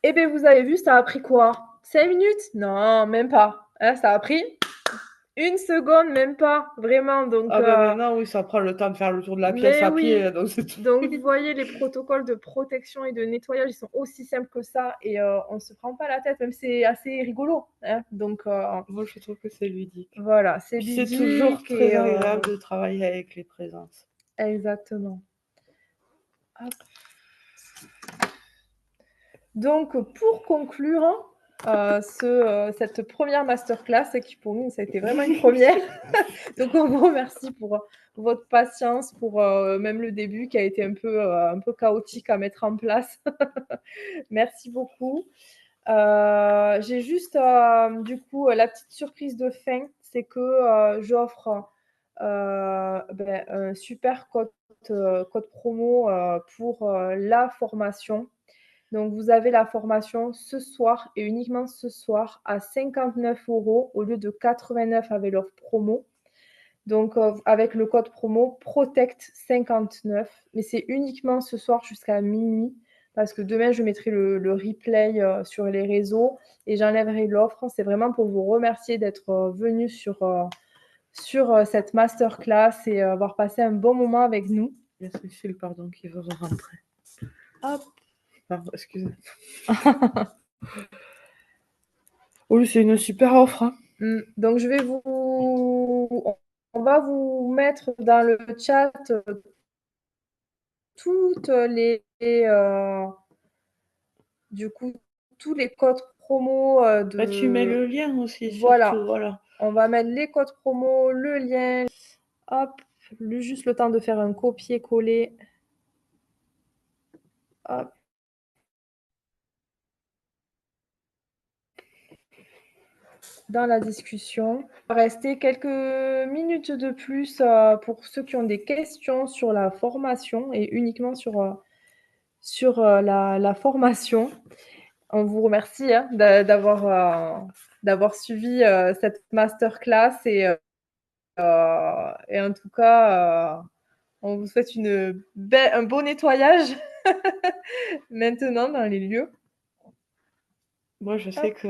Speaker 2: Eh bien, vous avez vu, ça a pris quoi? 5 minutes? Non, même pas. Hein, ça a pris 1 seconde, même pas. Vraiment. Donc,
Speaker 1: maintenant, oui, ça prend le temps de faire le tour de la pièce à pied. Donc, c'est tout.
Speaker 2: Donc, vous voyez, les protocoles de protection et de nettoyage, ils sont aussi simples que ça. Et on ne se prend pas la tête, même c'est assez rigolo. Hein. Donc,
Speaker 1: moi, je trouve que c'est ludique.
Speaker 2: Voilà, c'est ludique.
Speaker 1: C'est toujours très agréable de travailler avec les présences.
Speaker 2: Exactement. Hop. Donc, pour conclure cette première masterclass, qui pour nous, ça a été vraiment une première. Donc, on vous remercie pour votre patience, pour même le début qui a été un peu chaotique à mettre en place. Merci beaucoup. J'ai juste, du coup, la petite surprise de fin, c'est que, j'offre, un super code promo, pour, la formation. Donc vous avez la formation ce soir et uniquement ce soir à 59 € au lieu de 89 avec l'offre promo. Donc, avec le code promo PROTECT59, mais c'est uniquement ce soir jusqu'à minuit, parce que demain, je mettrai le replay sur les réseaux et j'enlèverai l'offre. C'est vraiment pour vous remercier d'être venus sur cette masterclass et avoir passé un bon moment avec nous.
Speaker 1: Il y a Cécile, pardon, qui veut rentrer.
Speaker 2: Hop.
Speaker 1: Pardon, excusez. Oui, c'est une super offre. Hein.
Speaker 2: Donc, on va vous mettre dans le chat toutes du coup, tous les codes promo
Speaker 1: Bah, tu mets le lien aussi,
Speaker 2: voilà.
Speaker 1: surtout. Voilà.
Speaker 2: On va mettre les codes promo, le lien. Hop, juste le temps de faire un copier-coller. Hop. Dans la discussion. Il va rester quelques minutes de plus pour ceux qui ont des questions sur la formation et uniquement sur la formation. On vous remercie hein, d'avoir suivi cette masterclass et en tout cas, on vous souhaite un beau nettoyage maintenant dans les lieux.
Speaker 1: Moi, je sais que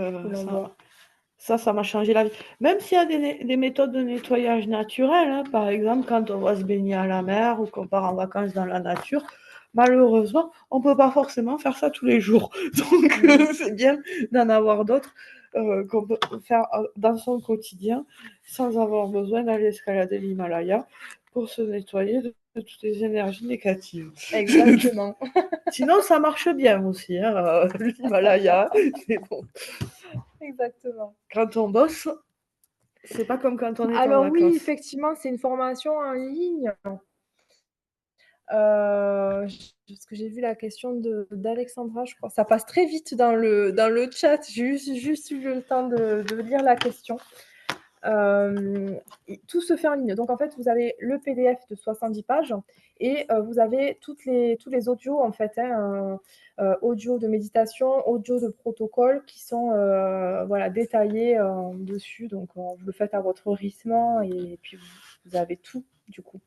Speaker 1: ça m'a changé la vie. Même s'il y a des méthodes de nettoyage naturelles, hein, par exemple, quand on va se baigner à la mer ou qu'on part en vacances dans la nature, malheureusement, on ne peut pas forcément faire ça tous les jours. Donc, c'est bien d'en avoir d'autres qu'on peut faire dans son quotidien sans avoir besoin d'aller escalader l'Himalaya pour se nettoyer de toutes les énergies négatives.
Speaker 2: Exactement.
Speaker 1: Sinon, ça marche bien aussi, hein, l'Himalaya. C'est bon.
Speaker 2: Exactement.
Speaker 1: Quand on bosse, c'est pas comme quand on est en vacances.
Speaker 2: Alors oui, effectivement, c'est une formation en ligne. Parce que j'ai vu la question d'Alexandra, je crois. Ça passe très vite dans le chat. J'ai juste eu le temps de lire la question. Tout se fait en ligne. Donc en fait, vous avez le PDF de 70 pages et vous avez tous les audios en fait, hein, audio de méditation, audio de protocole qui sont voilà, détaillés dessus. Donc vous le faites à votre rythme et puis vous avez tout du coup.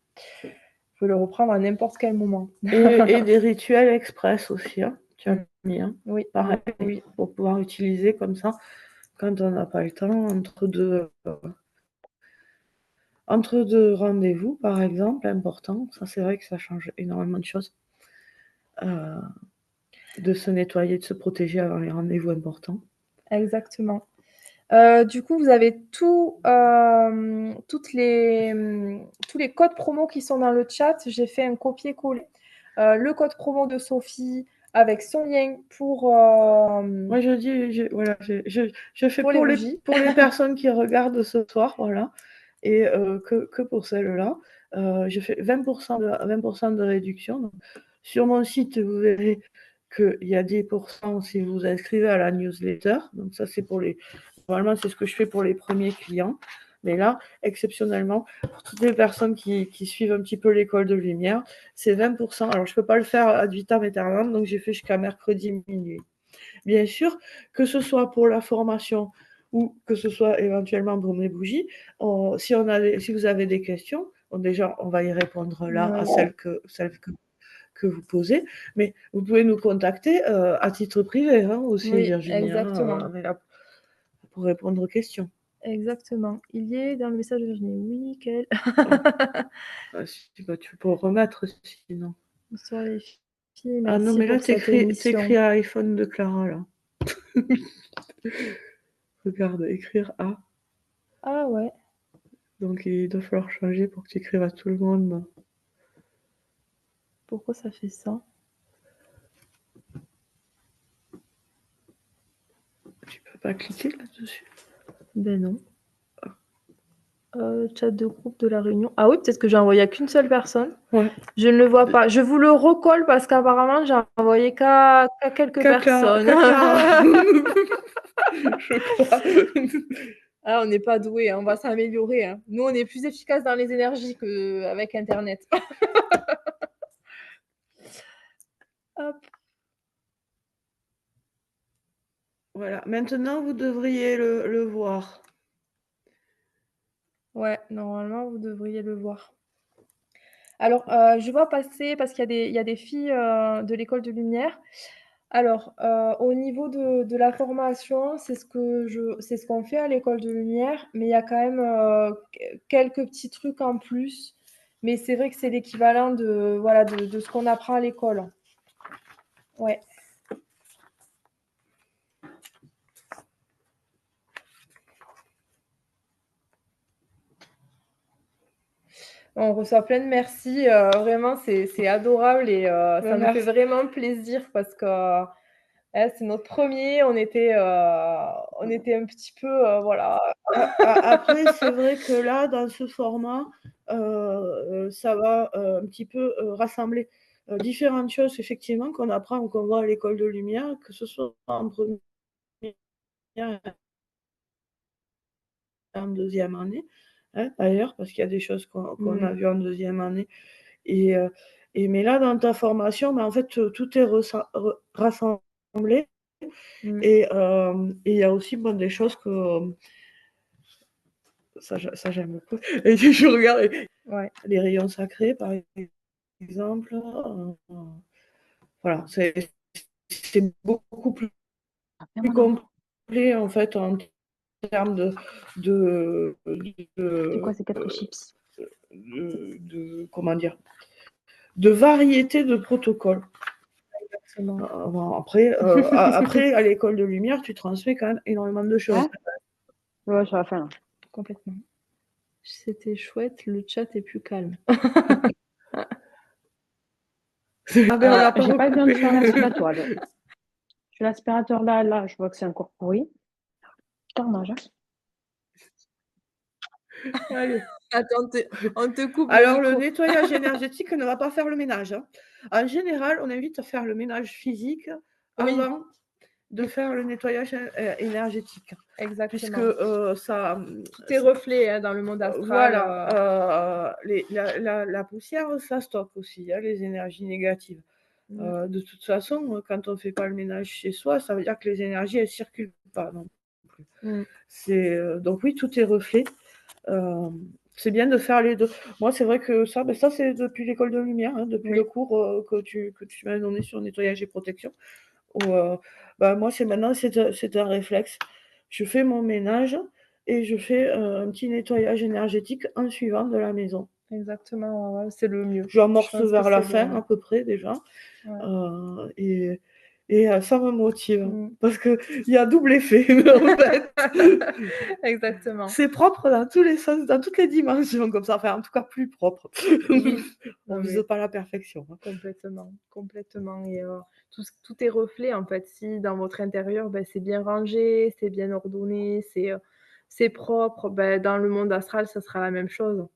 Speaker 2: Vous pouvez le reprendre à n'importe quel moment.
Speaker 1: Et des rituels express aussi, hein. Tu as mis, hein.
Speaker 2: Oui,
Speaker 1: pareil,
Speaker 2: oui.
Speaker 1: Pour pouvoir utiliser comme ça quand on n'a pas le temps, entre deux rendez-vous, par exemple, important. Ça, c'est vrai que ça change énormément de choses. De se nettoyer, de se protéger avant les rendez-vous importants.
Speaker 2: Exactement. Du coup, vous avez tous les codes promo qui sont dans le chat. J'ai fait un copier-coller. Le code promo de Sophie avec son lien pour...
Speaker 1: Moi, je dis, voilà, je fais
Speaker 2: pour les
Speaker 1: personnes qui regardent ce soir, voilà, et que pour celles-là, je fais 20% de réduction. Donc, sur mon site, vous verrez qu'il y a 10% si vous vous inscrivez à la newsletter. Donc ça, c'est normalement, c'est ce que je fais pour les premiers clients. Mais là, exceptionnellement, pour toutes les personnes qui suivent un petit peu l'école de lumière, c'est 20%. Alors, je ne peux pas le faire ad vitam aeternam, donc j'ai fait jusqu'à mercredi minuit. Bien sûr, que ce soit pour la formation ou que ce soit éventuellement pour mes bougies, si vous avez des questions, déjà, on va y répondre là à celles que vous posez, mais vous pouvez nous contacter à titre privé hein, aussi,
Speaker 2: oui,
Speaker 1: Virginie.
Speaker 2: Exactement.
Speaker 1: On est là pour répondre aux questions.
Speaker 2: Exactement. Il y est dans le message de Virginie. Oui, quel...
Speaker 1: Tu peux remettre sinon.
Speaker 2: Bonsoir les filles, merci
Speaker 1: ah non, mais là, t'écris à iPhone de Clara, là. Regarde, écrire A.
Speaker 2: Ah ouais.
Speaker 1: Donc, il doit falloir changer pour que tu écrives à tout le monde.
Speaker 2: Pourquoi ça fait ça?
Speaker 1: Tu peux pas cliquer là-dessus?
Speaker 2: Ben non. Chat de groupe de la réunion. Ah oui, peut-être que j'ai envoyé à qu'une seule personne.
Speaker 1: Ouais.
Speaker 2: Je ne le vois pas. Je vous le recolle parce qu'apparemment, j'ai envoyé qu'à quelques personnes.
Speaker 1: Je crois.
Speaker 2: Ah, on n'est pas doués, hein, on va s'améliorer. Hein. Nous, on est plus efficace dans les énergies qu'avec Internet. Hop.
Speaker 1: Voilà, maintenant vous devriez le voir.
Speaker 2: Ouais, normalement, vous devriez le voir. Alors, je vois passer, parce qu'il y a des filles de l'école de lumière. Alors, au niveau de la formation, c'est ce qu'on fait à l'école de lumière, mais il y a quand même quelques petits trucs en plus. Mais c'est vrai que c'est l'équivalent de ce qu'on apprend à l'école. Ouais. On reçoit plein de merci. Vraiment, c'est adorable et ça nous fait vraiment plaisir parce que c'est notre premier. On était un petit peu, voilà.
Speaker 1: Après, c'est vrai que là, dans ce format, ça va un petit peu rassembler différentes choses, effectivement, qu'on apprend ou qu'on voit à l'école de lumière, que ce soit en première et en deuxième année, hein, d'ailleurs, parce qu'il y a des choses qu'on a vues en deuxième année. Mais là, dans ta formation, en fait, tout est rassemblé. Et il y a aussi des choses que ça j'aime beaucoup. Et je regarde les rayons sacrés, par exemple. Voilà, c'est beaucoup plus complet en fait en termes de
Speaker 4: C'est quoi ces 4 chips?
Speaker 1: Comment dire, de variété de protocoles. Après, à l'école de lumière, tu transmets quand même énormément de choses.
Speaker 4: Ouais, sur la fin. Là.
Speaker 2: Complètement. C'était chouette, le chat est plus calme.
Speaker 4: J'ai pas besoin de faire l'aspirateur. Je fais l'aspirateur là, je vois que c'est encore pourri. Carnage.
Speaker 1: Allez.
Speaker 2: Attends, on te coupe.
Speaker 1: Alors, le nettoyage énergétique ne va pas faire le ménage. Hein. En général, on invite à faire le ménage physique avant de faire le nettoyage énergétique.
Speaker 2: Exactement.
Speaker 1: Puisque ça.
Speaker 2: Tout est reflet dans le monde astral.
Speaker 1: Voilà. La poussière, ça stocke aussi, les énergies négatives. De toute façon, quand on ne fait pas le ménage chez soi, ça veut dire que les énergies, elles ne circulent pas non plus. Donc oui, tout est reflet. C'est bien de faire les deux. Moi, c'est vrai que ça c'est depuis l'école de lumière, hein, depuis le cours que tu m'as donné sur nettoyage et protection. Où, moi, c'est un réflexe. Je fais mon ménage et je fais un petit nettoyage énergétique en suivant de la maison.
Speaker 2: Exactement, ouais, c'est le mieux.
Speaker 1: J'amorce vers la fin à peu près déjà. Et ça me motive parce qu'il y a double effet en fait.
Speaker 2: Exactement.
Speaker 1: C'est propre dans tous les sens, dans toutes les dimensions comme ça, enfin en tout cas plus propre. On ne vise pas la perfection. Hein.
Speaker 2: Complètement. Et tout est reflet en fait. Si dans votre intérieur, c'est bien rangé, c'est bien ordonné, c'est propre, dans le monde astral, ça sera la même chose.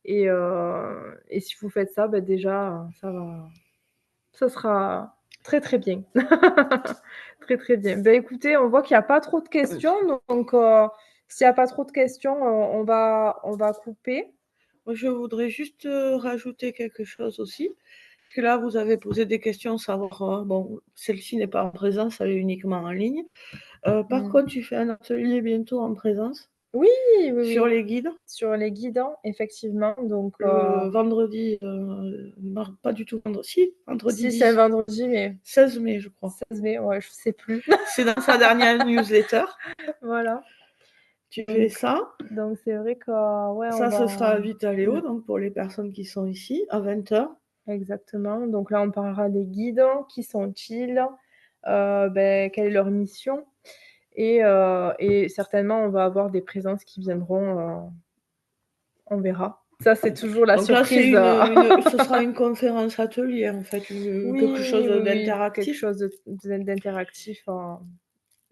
Speaker 2: Et si vous faites ça, déjà, ça sera très très bien. Très très bien. Écoutez, on voit qu'il n'y a pas trop de questions. Donc, s'il n'y a pas trop de questions, on va couper.
Speaker 1: Moi, je voudrais juste rajouter quelque chose aussi. Que là, vous avez posé des questions, savoir, celle-ci n'est pas en présence, elle est uniquement en ligne. Par contre, tu fais un atelier bientôt en présence.
Speaker 2: Oui.
Speaker 1: Sur les guides.
Speaker 2: Sur les guidants, effectivement. Donc,
Speaker 1: vendredi, pas du tout vendredi. Si, vendredi.
Speaker 2: Si, c'est un vendredi, mais
Speaker 1: 16 mai, je crois.
Speaker 2: 16 mai, ouais, je ne sais plus.
Speaker 1: C'est dans sa dernière newsletter.
Speaker 2: Voilà.
Speaker 1: Tu fais ça.
Speaker 2: Donc, c'est vrai que
Speaker 1: ce sera à Vitaléo, donc pour les personnes qui sont ici, à 20h.
Speaker 2: Exactement. Donc là, on parlera des guides, qui sont-ils, quelle est leur mission. Et certainement, on va avoir des présences qui viendront. On verra. Ça, c'est toujours la surprise.
Speaker 1: Là, ce sera une conférence atelier, en fait, quelque chose d'interactif.
Speaker 2: Quelque chose d'interactif.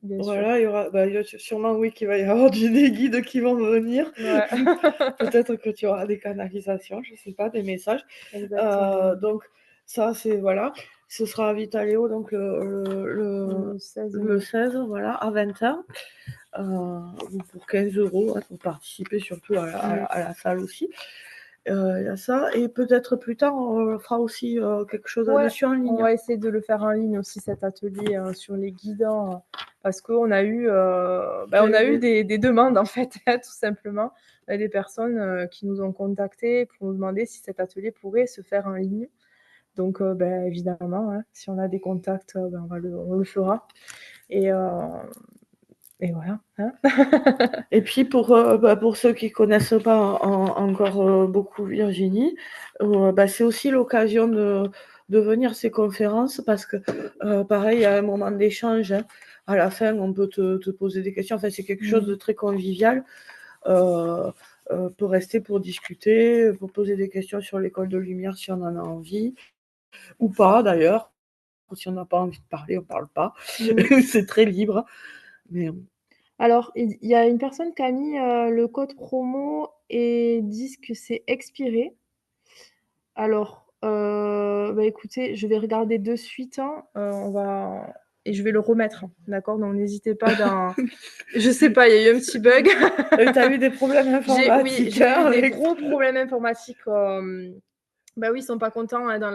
Speaker 2: bien sûr.
Speaker 1: Voilà, il y aura sûrement oui, qu'il va y avoir des guides qui vont venir.
Speaker 2: Ouais.
Speaker 1: Peut-être que tu auras des canalisations, je sais pas, des messages.
Speaker 2: Exactement.
Speaker 1: Donc ça, c'est voilà. Ce sera à Vitaleo, donc le
Speaker 2: 16
Speaker 1: le
Speaker 2: mai.
Speaker 1: 16, voilà, à 20h. Pour 15 € pour participer surtout à la salle aussi. Il y a ça et peut-être plus tard, on fera aussi, quelque chose
Speaker 2: Ouais,
Speaker 1: là-dessus en
Speaker 2: on
Speaker 1: ligne.
Speaker 2: va essayer de le faire en ligne aussi cet atelier, sur les guides, parce qu'on a eu, on a eu des demandes en fait, tout simplement. Il y a des personnes, qui nous ont contactés pour nous demander si cet atelier pourrait se faire en ligne. Donc évidemment, hein, si on a des contacts, on le fera et voilà, hein.
Speaker 1: Et puis pour ceux qui connaissent pas encore beaucoup Virginie, c'est aussi l'occasion de venir à ces conférences parce que pareil, il y a un moment d'échange, hein. À la fin, on peut te poser des questions. Enfin, c'est quelque chose de très convivial. Peut rester pour discuter, pour poser des questions sur l'école de lumière si on en a envie, ou pas d'ailleurs. Si on n'a pas envie de parler, on parle pas. C'est très libre. Mais
Speaker 2: Alors, il y a une personne qui a mis, le code promo et disent que c'est expiré. Alors, écoutez, je vais regarder de suite, hein, et je vais le remettre, hein, d'accord? Donc n'hésitez pas je sais pas, il y a eu un petit bug.
Speaker 1: Tu as eu des problèmes informatiques,
Speaker 2: J'ai eu des
Speaker 1: avec
Speaker 2: gros problèmes informatiques, oui, ils sont pas contents, hein, dans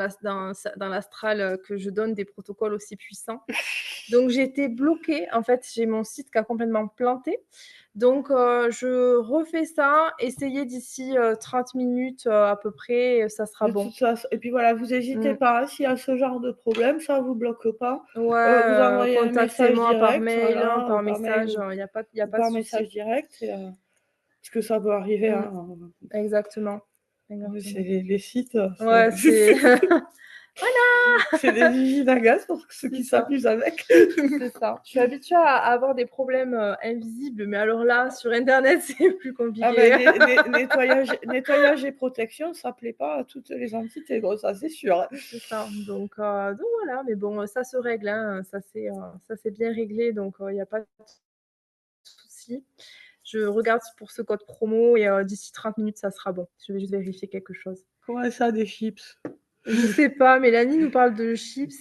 Speaker 2: l'astral, que je donne des protocoles aussi puissants. Donc j'ai été bloquée. En fait, j'ai mon site qui a complètement planté. Donc je refais ça. Essayez d'ici, 30 minutes, à peu près, ça sera
Speaker 1: de
Speaker 2: bon.
Speaker 1: toute façon. Et puis voilà, vous n'hésitez pas, s'il y a ce genre de problème, ça ne vous bloque pas. Vous envoyez un message
Speaker 2: Contactez-moi par
Speaker 1: direct,
Speaker 2: mail,
Speaker 1: voilà,
Speaker 2: par
Speaker 1: par mail
Speaker 2: message, il y a pas
Speaker 1: ou
Speaker 2: de
Speaker 1: par
Speaker 2: souci.
Speaker 1: message direct, parce que ça peut arriver. Hein.
Speaker 2: Exactement.
Speaker 1: Oui, c'est les sites.
Speaker 2: Ouais, c'est
Speaker 1: C'est des usines à gaz pour ceux qui
Speaker 2: ça.
Speaker 1: s'amusent avec.
Speaker 2: C'est ça. Je suis habituée à avoir des problèmes, invisibles, mais alors là, sur internet, c'est plus compliqué.
Speaker 1: Nettoyage et protection, ça plaît pas à toutes les entités, bon, ça c'est sûr.
Speaker 2: C'est ça. Donc voilà, mais bon, ça se règle, hein, ça c'est bien réglé, donc il y a pas de souci. Je regarde pour ce code promo et d'ici 30 minutes, ça sera bon. Je vais juste vérifier quelque chose.
Speaker 1: Comment ça, des chips?
Speaker 2: Je sais pas, Mélanie nous parle de chips.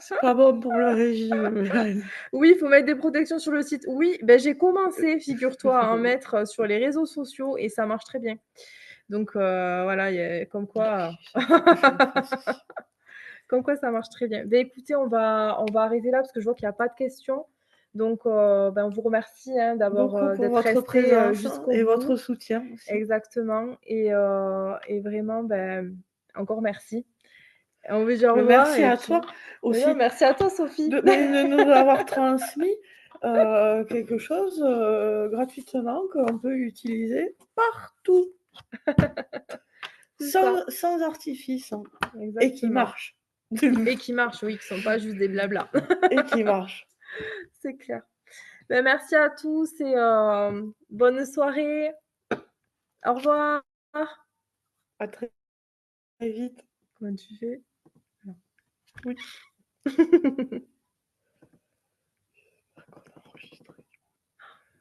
Speaker 1: C'est pas bon pour le régime, Mélanie.
Speaker 2: Oui, il faut mettre des protections sur le site. Oui, j'ai commencé, figure-toi, à en mettre, sur les réseaux sociaux et ça marche très bien. Donc voilà, il y a comme quoi comme quoi ça marche très bien. Écoutez, on va arrêter là parce que je vois qu'il y a pas de questions. Donc on vous remercie, hein,
Speaker 1: Beaucoup pour
Speaker 2: d'être
Speaker 1: votre
Speaker 2: restés,
Speaker 1: présence
Speaker 2: jusqu'au
Speaker 1: et
Speaker 2: bout.
Speaker 1: votre soutien aussi.
Speaker 2: Exactement et vraiment, encore merci. On veut dire au revoir
Speaker 1: Merci à toi aussi
Speaker 2: merci à toi, Sophie.
Speaker 1: de nous avoir transmis quelque chose gratuitement qu'on peut utiliser partout. Sans artifice. Hein. Et qui marche.
Speaker 2: Et qui marche, oui, qui sont pas juste des blablas.
Speaker 1: Et qui marche.
Speaker 2: C'est clair. Merci à tous et bonne soirée. Au revoir.
Speaker 1: À très vite.
Speaker 2: Comment tu fais? Non.
Speaker 1: Oui.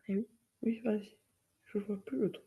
Speaker 2: Eh oui.
Speaker 1: Oui, vas-y. Je vois plus le truc.